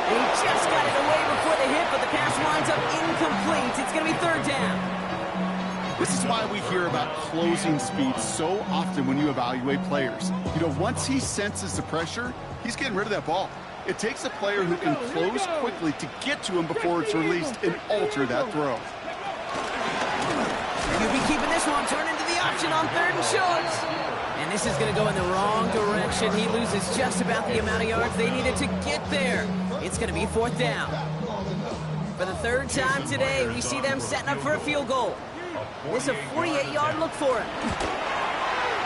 Speaker 3: And he just got it away before the hit, but the pass winds up incomplete. It's going to be 3rd down.
Speaker 5: This is why we hear about closing speed so often when you evaluate players. You know, once he senses the pressure, he's getting rid of that ball. It takes a player who can close quickly to get to him before it's released and alter that throw.
Speaker 3: You'll be keeping this one turned into the option on 3rd and short. And And this is going to go in the wrong direction. He loses just about the amount of yards they needed to get there. It's going to be 4th down. For the 3rd time today, we see them setting up for a field goal. This is a 48-yard look for him.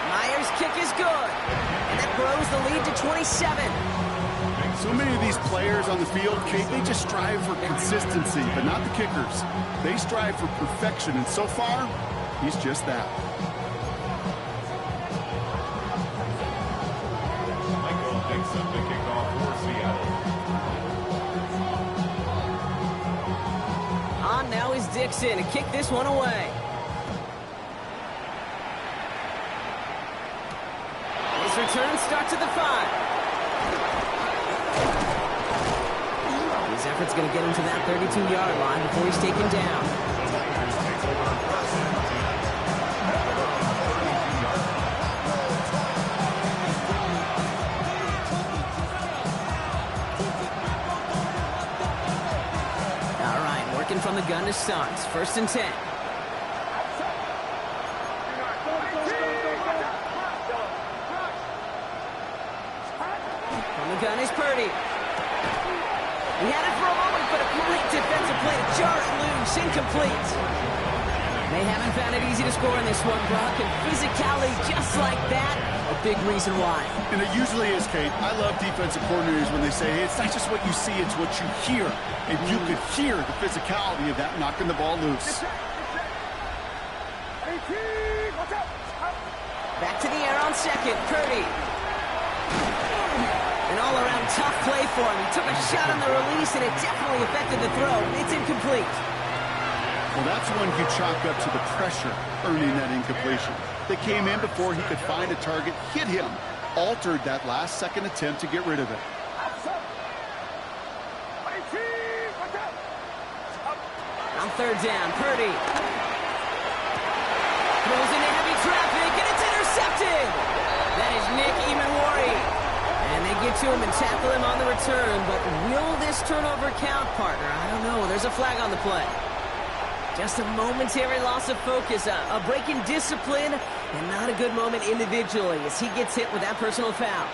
Speaker 3: Myers' kick is good. And that grows the lead to 27.
Speaker 5: So many of these players on the field, Kate, they just strive for consistency, but not the kickers. They strive for perfection, and so far, he's just that.
Speaker 4: Michael Dixon to kick off for Seattle.
Speaker 3: On now is Dixon to kick this one away. His return starts at the 5. His effort's going to get him to that 32-yard line before he's taken down. All right, working from the gun to start. 1st and 10. From the gun is Purdy. He had it for a moment, but a great defensive play to jar it loose, incomplete. They haven't found it easy to score in this one, Brock, and physicality just like that, a big reason why.
Speaker 5: And it usually is, Kate. I love defensive coordinators when they say, hey, it's not just what you see, it's what you hear. And you could hear the physicality of that knocking the ball loose.
Speaker 3: Back to the air on 2nd, Purdy. An all-around tough play for him. He took a shot on the release, and it definitely affected the throw. It's incomplete.
Speaker 5: Well, that's one you chalk up to the pressure earning that incompletion. They came in before he could find a target, hit him, altered that last-second attempt to get rid of it.
Speaker 3: On 3rd down, Purdy throws into heavy traffic, and it's intercepted. That is Nick Emanwari. And they get to him and tackle him on the return, but will this turnover count, partner? I don't know. There's a flag on the play. Just a momentary loss of focus, a break in discipline, and not a good moment individually as he gets hit with that personal foul.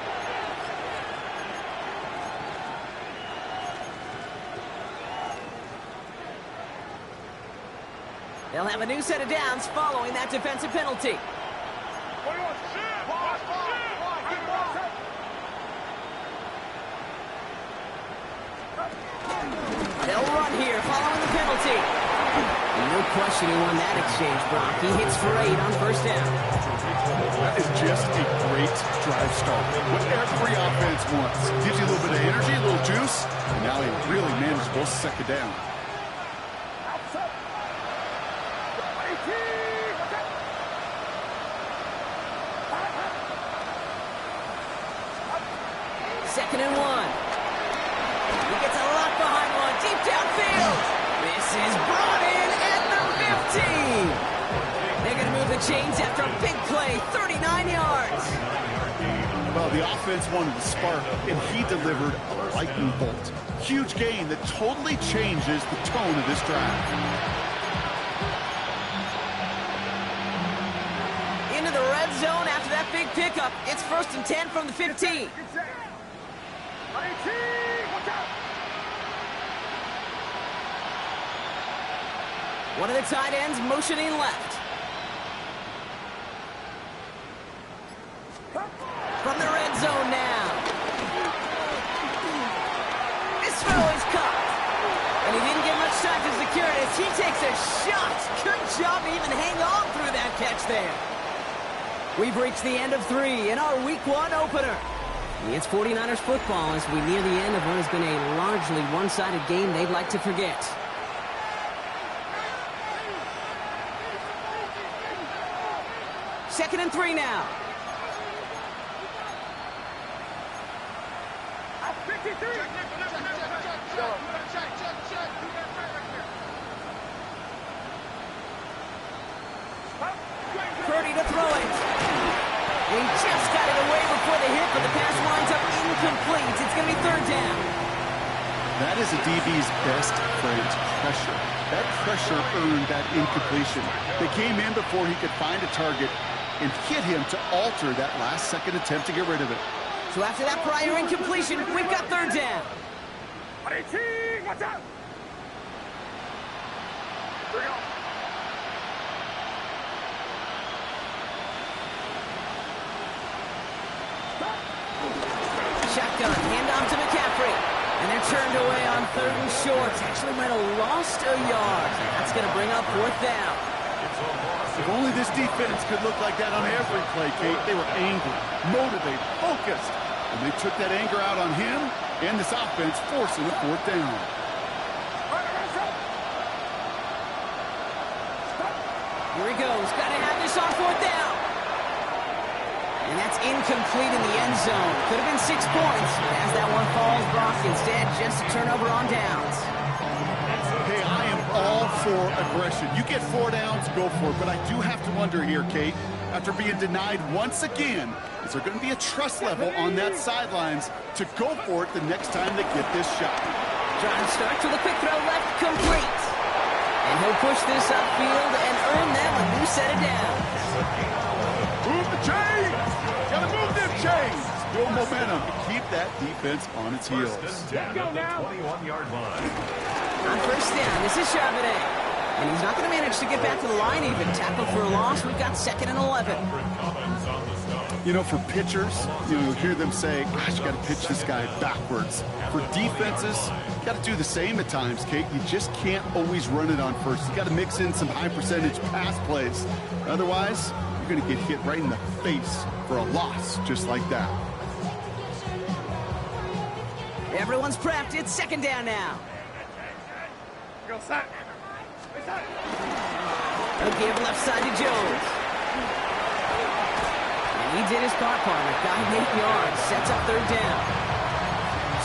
Speaker 3: They'll have a new set of downs following that defensive penalty. They'll run here following the penalty. No question who won that exchange, Brock. He hits for 8 on 1st down.
Speaker 5: That is just a great drive start. What every offense wants. Gives you a little bit of energy, a little juice, and now he really manageable 2nd down.
Speaker 3: Second and 1. He gets a lot behind one, deep downfield. This is brought in at the 15. They're going to move the chains after a big play, 39 yards.
Speaker 5: Well, the offense wanted to spark, and he delivered a lightning bolt. Huge gain that totally changes the tone of this drive.
Speaker 3: Into the red zone after that big pickup. It's 1st and 10 from the 15. One of the tight ends motioning left. From the red zone now. This throw is caught. And he didn't get much time to secure it as he takes a shot. Good job to even hang on through that catch there. We've reached the end of 3 in our Week 1 opener. It's 49ers football as we near the end of what has been a largely one-sided game they'd like to forget. Second and 3 now. Purdy to throw it. He just got it away before the hit, but the pass winds up incomplete. It's going to be 3rd down.
Speaker 5: That is a DB's best friend, pressure. That pressure earned that incompletion. They came in before he could find a target, and hit him to alter that last-second attempt to get rid of it.
Speaker 3: So after that prior incompletion, we've got third down.
Speaker 6: Watch out! Here we go.
Speaker 3: Shotgun, handoff to McCaffrey. And they're turned away on third and short. Actually might have lost a yard. That's going to bring up fourth down.
Speaker 5: If only this defense could look like that on every play, Kate. They were angry, motivated, focused. And they took that anger out on him and this offense, forcing a fourth down.
Speaker 3: Here he goes. Got to have this on fourth down. And that's incomplete in the end zone. Could have been 6 points, but as that one falls, Brock, instead just a turnover on downs.
Speaker 5: Hey, I am all for aggression. You get 4 downs, go for it. But I do have to wonder here, Kate, after being denied once again, is there going to be a trust level on that sidelines to go for it the next time they get this shot?
Speaker 3: Drive starts with a quick throw left, complete. And he'll push this upfield and earn them a new set of downs.
Speaker 5: Move the chains! Gotta move them chains! Build momentum to keep that defense on its heels.
Speaker 4: First and 10 at the 21-yard line.
Speaker 3: On first down, this is Charbonnet. And he's not going to manage to get back to the line even. Tackled for a loss. We've got 2nd and 11.
Speaker 5: You know, for pitchers, you'll hear them say, gosh, you got to pitch this guy backwards. For defenses, you got to do the same at times, Kate. You just can't always run it on first. You got to mix in some high-percentage pass plays. Otherwise, you're going to get hit right in the face for a loss just like that.
Speaker 3: Everyone's prepped. It's 2nd down now.
Speaker 6: Go side.
Speaker 3: A give left side to Jones. And he did his part, partner. Got him 8 yards. Sets up third down.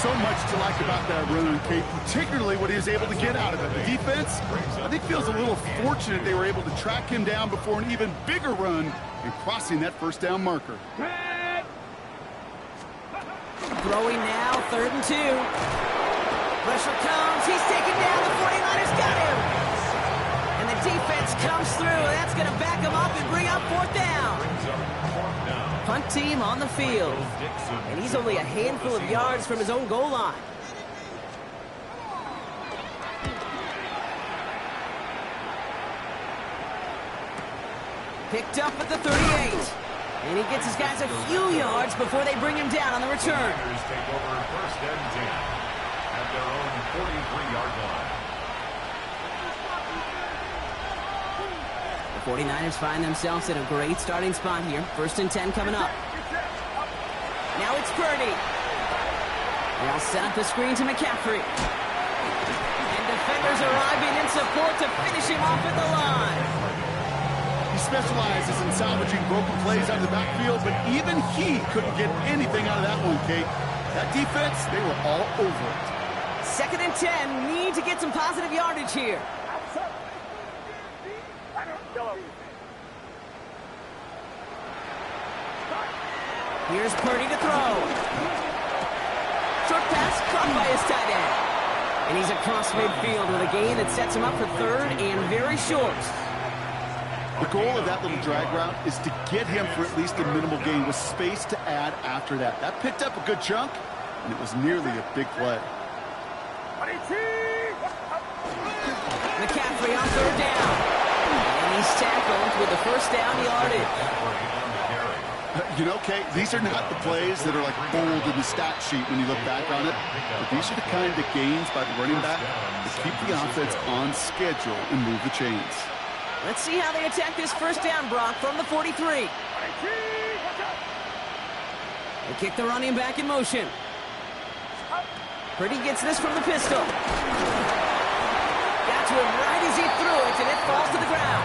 Speaker 5: So much to like about that run, Kate, particularly what he was able to get out of it. The defense, I think, feels a little fortunate they were able to track him down before an even bigger run and crossing that first down marker.
Speaker 3: Throwing now, 3rd and 2. Pressure comes. He's taken down. The 49ers got him. And the defense comes through. That's going to back him up and bring up fourth down. Punt team on the field. And he's only a handful of yards from his own goal line. Picked up at the 38. And he gets his guys a few yards before they bring him down on the return.
Speaker 4: Take over first and 10 at their own 43-yard line.
Speaker 3: The 49ers find themselves in a great starting spot here. 1st and 10 coming up. Now it's Purdy. They'll set up the screen to McCaffrey. And defenders arriving in support to finish him off at the line.
Speaker 5: He specializes in salvaging broken plays out of the backfield, but even he couldn't get anything out of that one, Kate. That defense, they were all over it.
Speaker 3: 2nd and 10, need to get some positive yardage here. Here's Purdy to throw. Short pass caught by his tight end. And he's across midfield with a gain that sets him up for 3rd and very short.
Speaker 5: The goal of that little drag route is to get him for at least a minimal gain with space to add after that. That picked up a good chunk, and it was nearly a big play.
Speaker 3: McCaffrey on 3rd down. And he's tackled with the first down yardage.
Speaker 5: You know, Kate, these are not the plays that are like bold in the stat sheet when you look back on it, but these are the kind of gains by the running back that keep the offense on schedule and move the chains.
Speaker 3: Let's see how they attack this first down, Brock, from the 43. They kick the running back in motion. Purdy gets this from the pistol. Got to him right as he threw it, and it falls to the ground.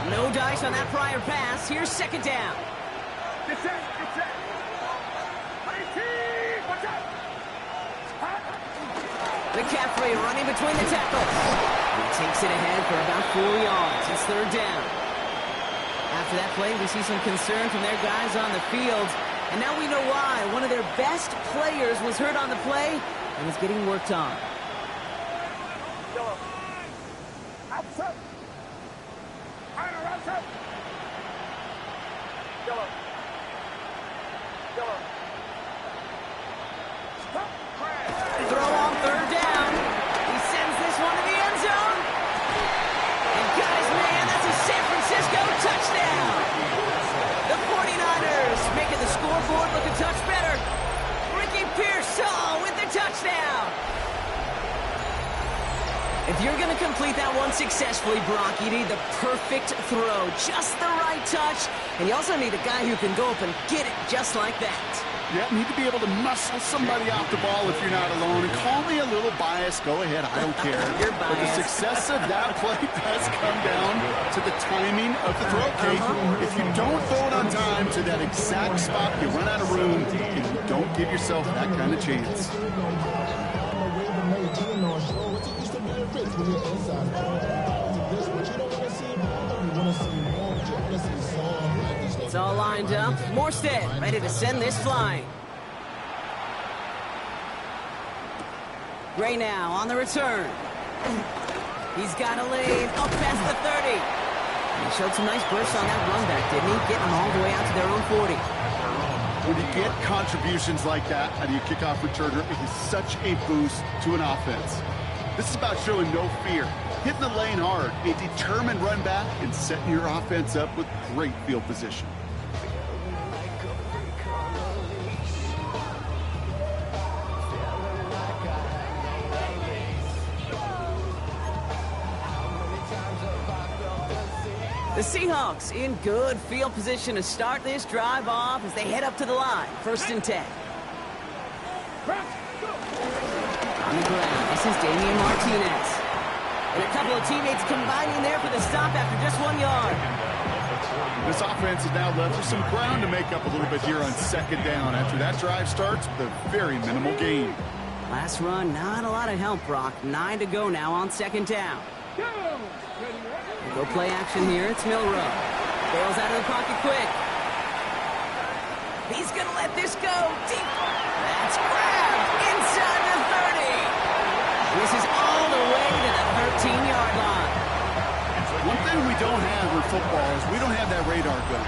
Speaker 3: No dice on that prior pass. Here's 2nd down. McCaffrey running between the tackles. He takes it ahead for about 4 yards. It's 3rd down. After that play, we see some concern from their guys on the field. And now we know why. One of their best players was hurt on the play and is getting worked on. Throw on third down. He sends this one to the end zone. And got his man. That's a San Francisco touchdown. The 49ers making the scoreboard look a touch better. Ricky Pearsall with the touchdown. If you're going to complete that one successfully, Brock, you need the perfect throw, just the right touch, and you also need a guy who can go up and get it just like that.
Speaker 5: Yeah, need to be able to muscle somebody off the ball if you're not alone. And call me a little biased. Go ahead, I don't care.
Speaker 3: You're
Speaker 5: but the success of that play does come down to the timing of the throw, Kate. If you don't throw it on time to that exact spot, you run out of room, and you don't give yourself that kind of chance.
Speaker 3: It's all lined up. Morstead ready to send this flying. Gray now on the return. He's got a lead up past the 30. He showed some nice bursts on that run back, didn't he? Getting them all the way out to their own 40.
Speaker 5: When you get contributions like that out of your kickoff returner, it is such a boost to an offense. This is about showing no fear, hitting the lane hard, a determined run back, and setting your offense up with great field position.
Speaker 3: The Seahawks in good field position to start this drive off as they head up to the line. 1st and 10. On the ground, this is Damian Martinez. And a couple of teammates combining there for the stop after just 1 yard.
Speaker 5: This offense is now left with some ground to make up a little bit here on 2nd down after that drive starts with a very minimal gain.
Speaker 3: Last run, not a lot of help, Brock. 9 to go now on 2nd down. Go play action here. It's Milrow. Bails out of the pocket quick. He's going to let this go deep. That's grabbed inside the 30. This is all the way to the 13-yard line.
Speaker 5: One thing we don't have in football is we don't have that radar gun.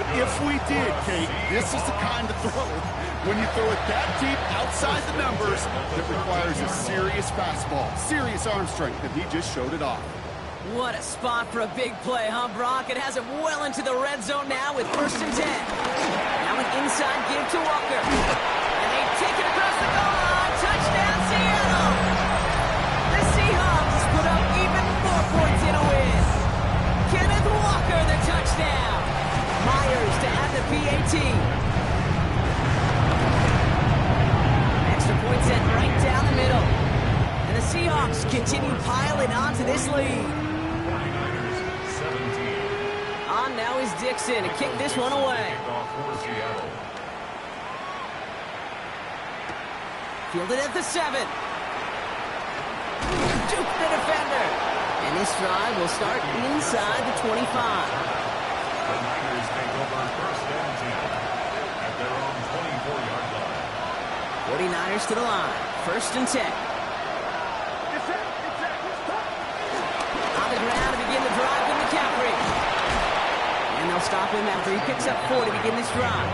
Speaker 5: But if we did, Kate, this is the kind of throw. When you throw it that deep outside the numbers, that requires a serious fastball, serious arm strength, and he just showed it off.
Speaker 3: What a spot for a big play, huh, Brock? It has him well into the red zone now with 1st and 10. Now an inside give to Walker. And they take it across the goal line. Touchdown, Seattle! The Seahawks put up even more points in a win. Kenneth Walker, the touchdown. Myers to add the PAT. Extra point set right down the middle. And the Seahawks continue piling onto this lead. On now is Dixon to kick this one away. Fielded at the 7. Duke the defender. And this drive will start inside the 25.
Speaker 4: The Niners take over 1st and 10 at their own 24-yard line.
Speaker 3: 49ers to the line. 1st and 10. On the ground to begin the drive with McCaffrey. And they'll stop him after he picks up 4 to begin this drive.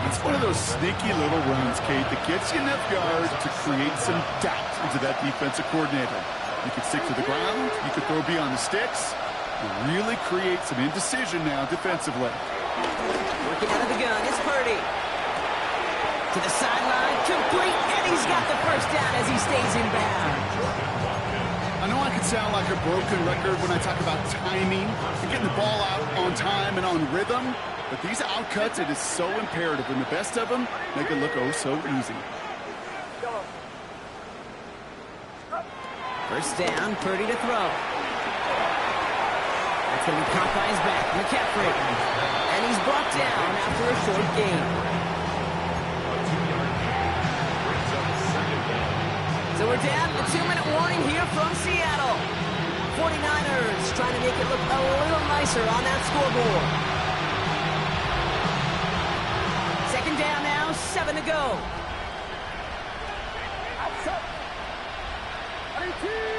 Speaker 5: It's one of those sneaky little runs, Kate, that gets you enough yards to create some doubt into that defensive coordinator. You can stick to the ground, you can throw beyond the sticks, and really create some indecision now defensively.
Speaker 3: Working out of the gun, it's Purdy. To the sideline, complete, and he's got the 1st down as he stays in bounds.
Speaker 5: I know I can sound like a broken record when I talk about timing and getting the ball out on time and on rhythm, but these outcuts, it is so imperative, and the best of them make it look oh so easy.
Speaker 3: 1st down, Purdy to throw. That's going to be caught by his back, McCaffrey. And he's brought down after a short gain. So we're down to the 2-minute warning here from Seattle. 49ers trying to make it look a little nicer on that scoreboard. 2nd down now, 7 to go.
Speaker 6: Outside. 18.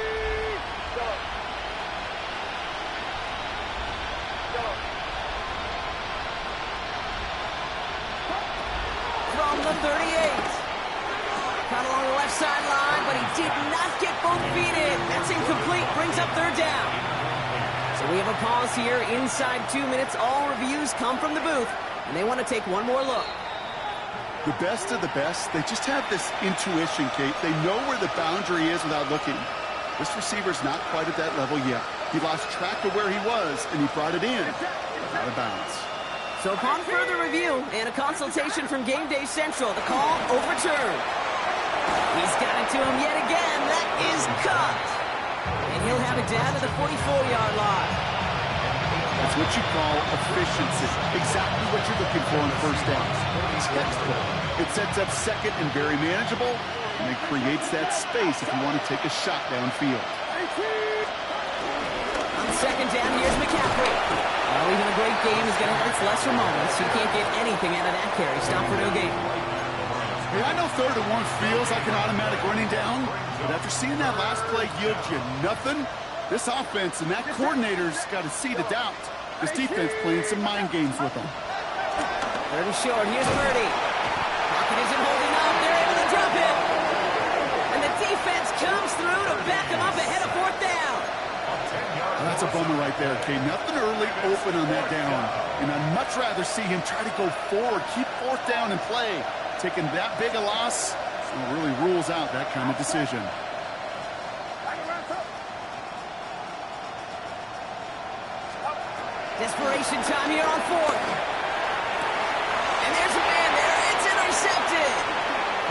Speaker 3: the 38. Caught along the left sideline, but he did not get both feet in. That's incomplete. Brings up third down. So we have a pause here inside 2 minutes. All reviews come from the booth, and they want to take one more look.
Speaker 5: The best of the best, they just have this intuition, Kate. They know where the boundary is without looking. This receiver's not quite at that level yet. He lost track of where he was, and he brought it in. Out of bounds.
Speaker 3: So upon further review and a consultation from Game Day Central, the call overturned. He's got it to him yet again. That is cut. And he'll have it down to the 44-yard line.
Speaker 5: That's what you call efficiency. Exactly what you're looking for on first downs. Textbook. It sets up second and very manageable, and it creates that space if you want to take a shot downfield.
Speaker 3: On second down, here's McCaffrey. Well, even a great game is going to have its lesser moments. You can't get anything out of that carry. Stop for no gain.
Speaker 5: Hey, I know 3rd and 1 feels like an automatic running down, but after seeing that last play yield you nothing, this offense and that coordinator's got a seed of doubt. This defense playing some mind games with them.
Speaker 3: 3rd and short. Here's Purdy. Pocket isn't holding up. They're able to drop it. And the defense comes through to back him up ahead of 4th down.
Speaker 5: Well, that's a bummer right there, okay? Nothing early open on that down. And I'd much rather see him try to go forward, keep 4th down and play. Taking that big a loss really rules out that kind of decision.
Speaker 3: Desperation time here on 4th. And there's a man there. It's intercepted.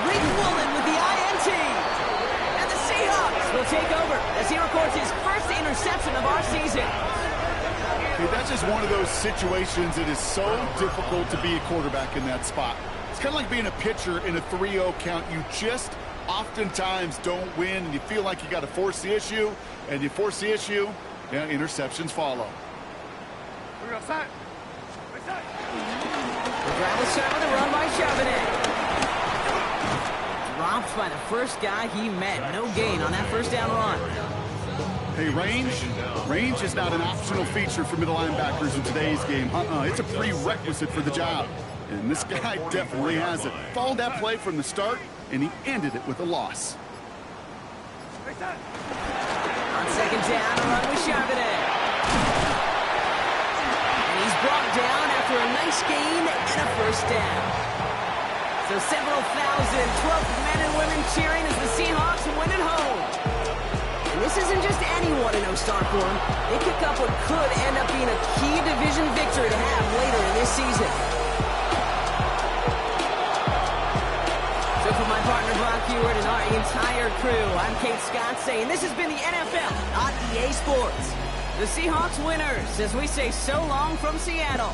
Speaker 3: Rick Woolen with the INT. And the Seahawks will take over as he records his first interception of our season.
Speaker 5: Hey, that's just one of those situations that is so difficult to be a quarterback in that spot. It's kind of like being a pitcher in a 3-0 count. You just oftentimes don't win, and you feel like you got to force the issue, and you force the issue, yeah, interceptions follow.
Speaker 3: The drive will start with a run by Charbonnet. Dropped by the first guy he met. No gain on that first down run.
Speaker 5: Hey, range is not an optional feature for middle linebackers in today's game. It's a prerequisite for the job. And this guy definitely has it. Followed that play from the start, and he ended it with a loss.
Speaker 3: On second down, a run with Charbonnet. And he's brought down after a nice gain and a first down. So several thousand 12th men and women cheering as the Seahawks win at home. And this isn't just anyone in O-Star form. They pick up what could end up being a key division victory to have later in this season. So for my partner Brock Hewitt and our entire crew, I'm Kate Scott saying this has been the NFL on EA Sports. The Seahawks winners as we say so long from Seattle.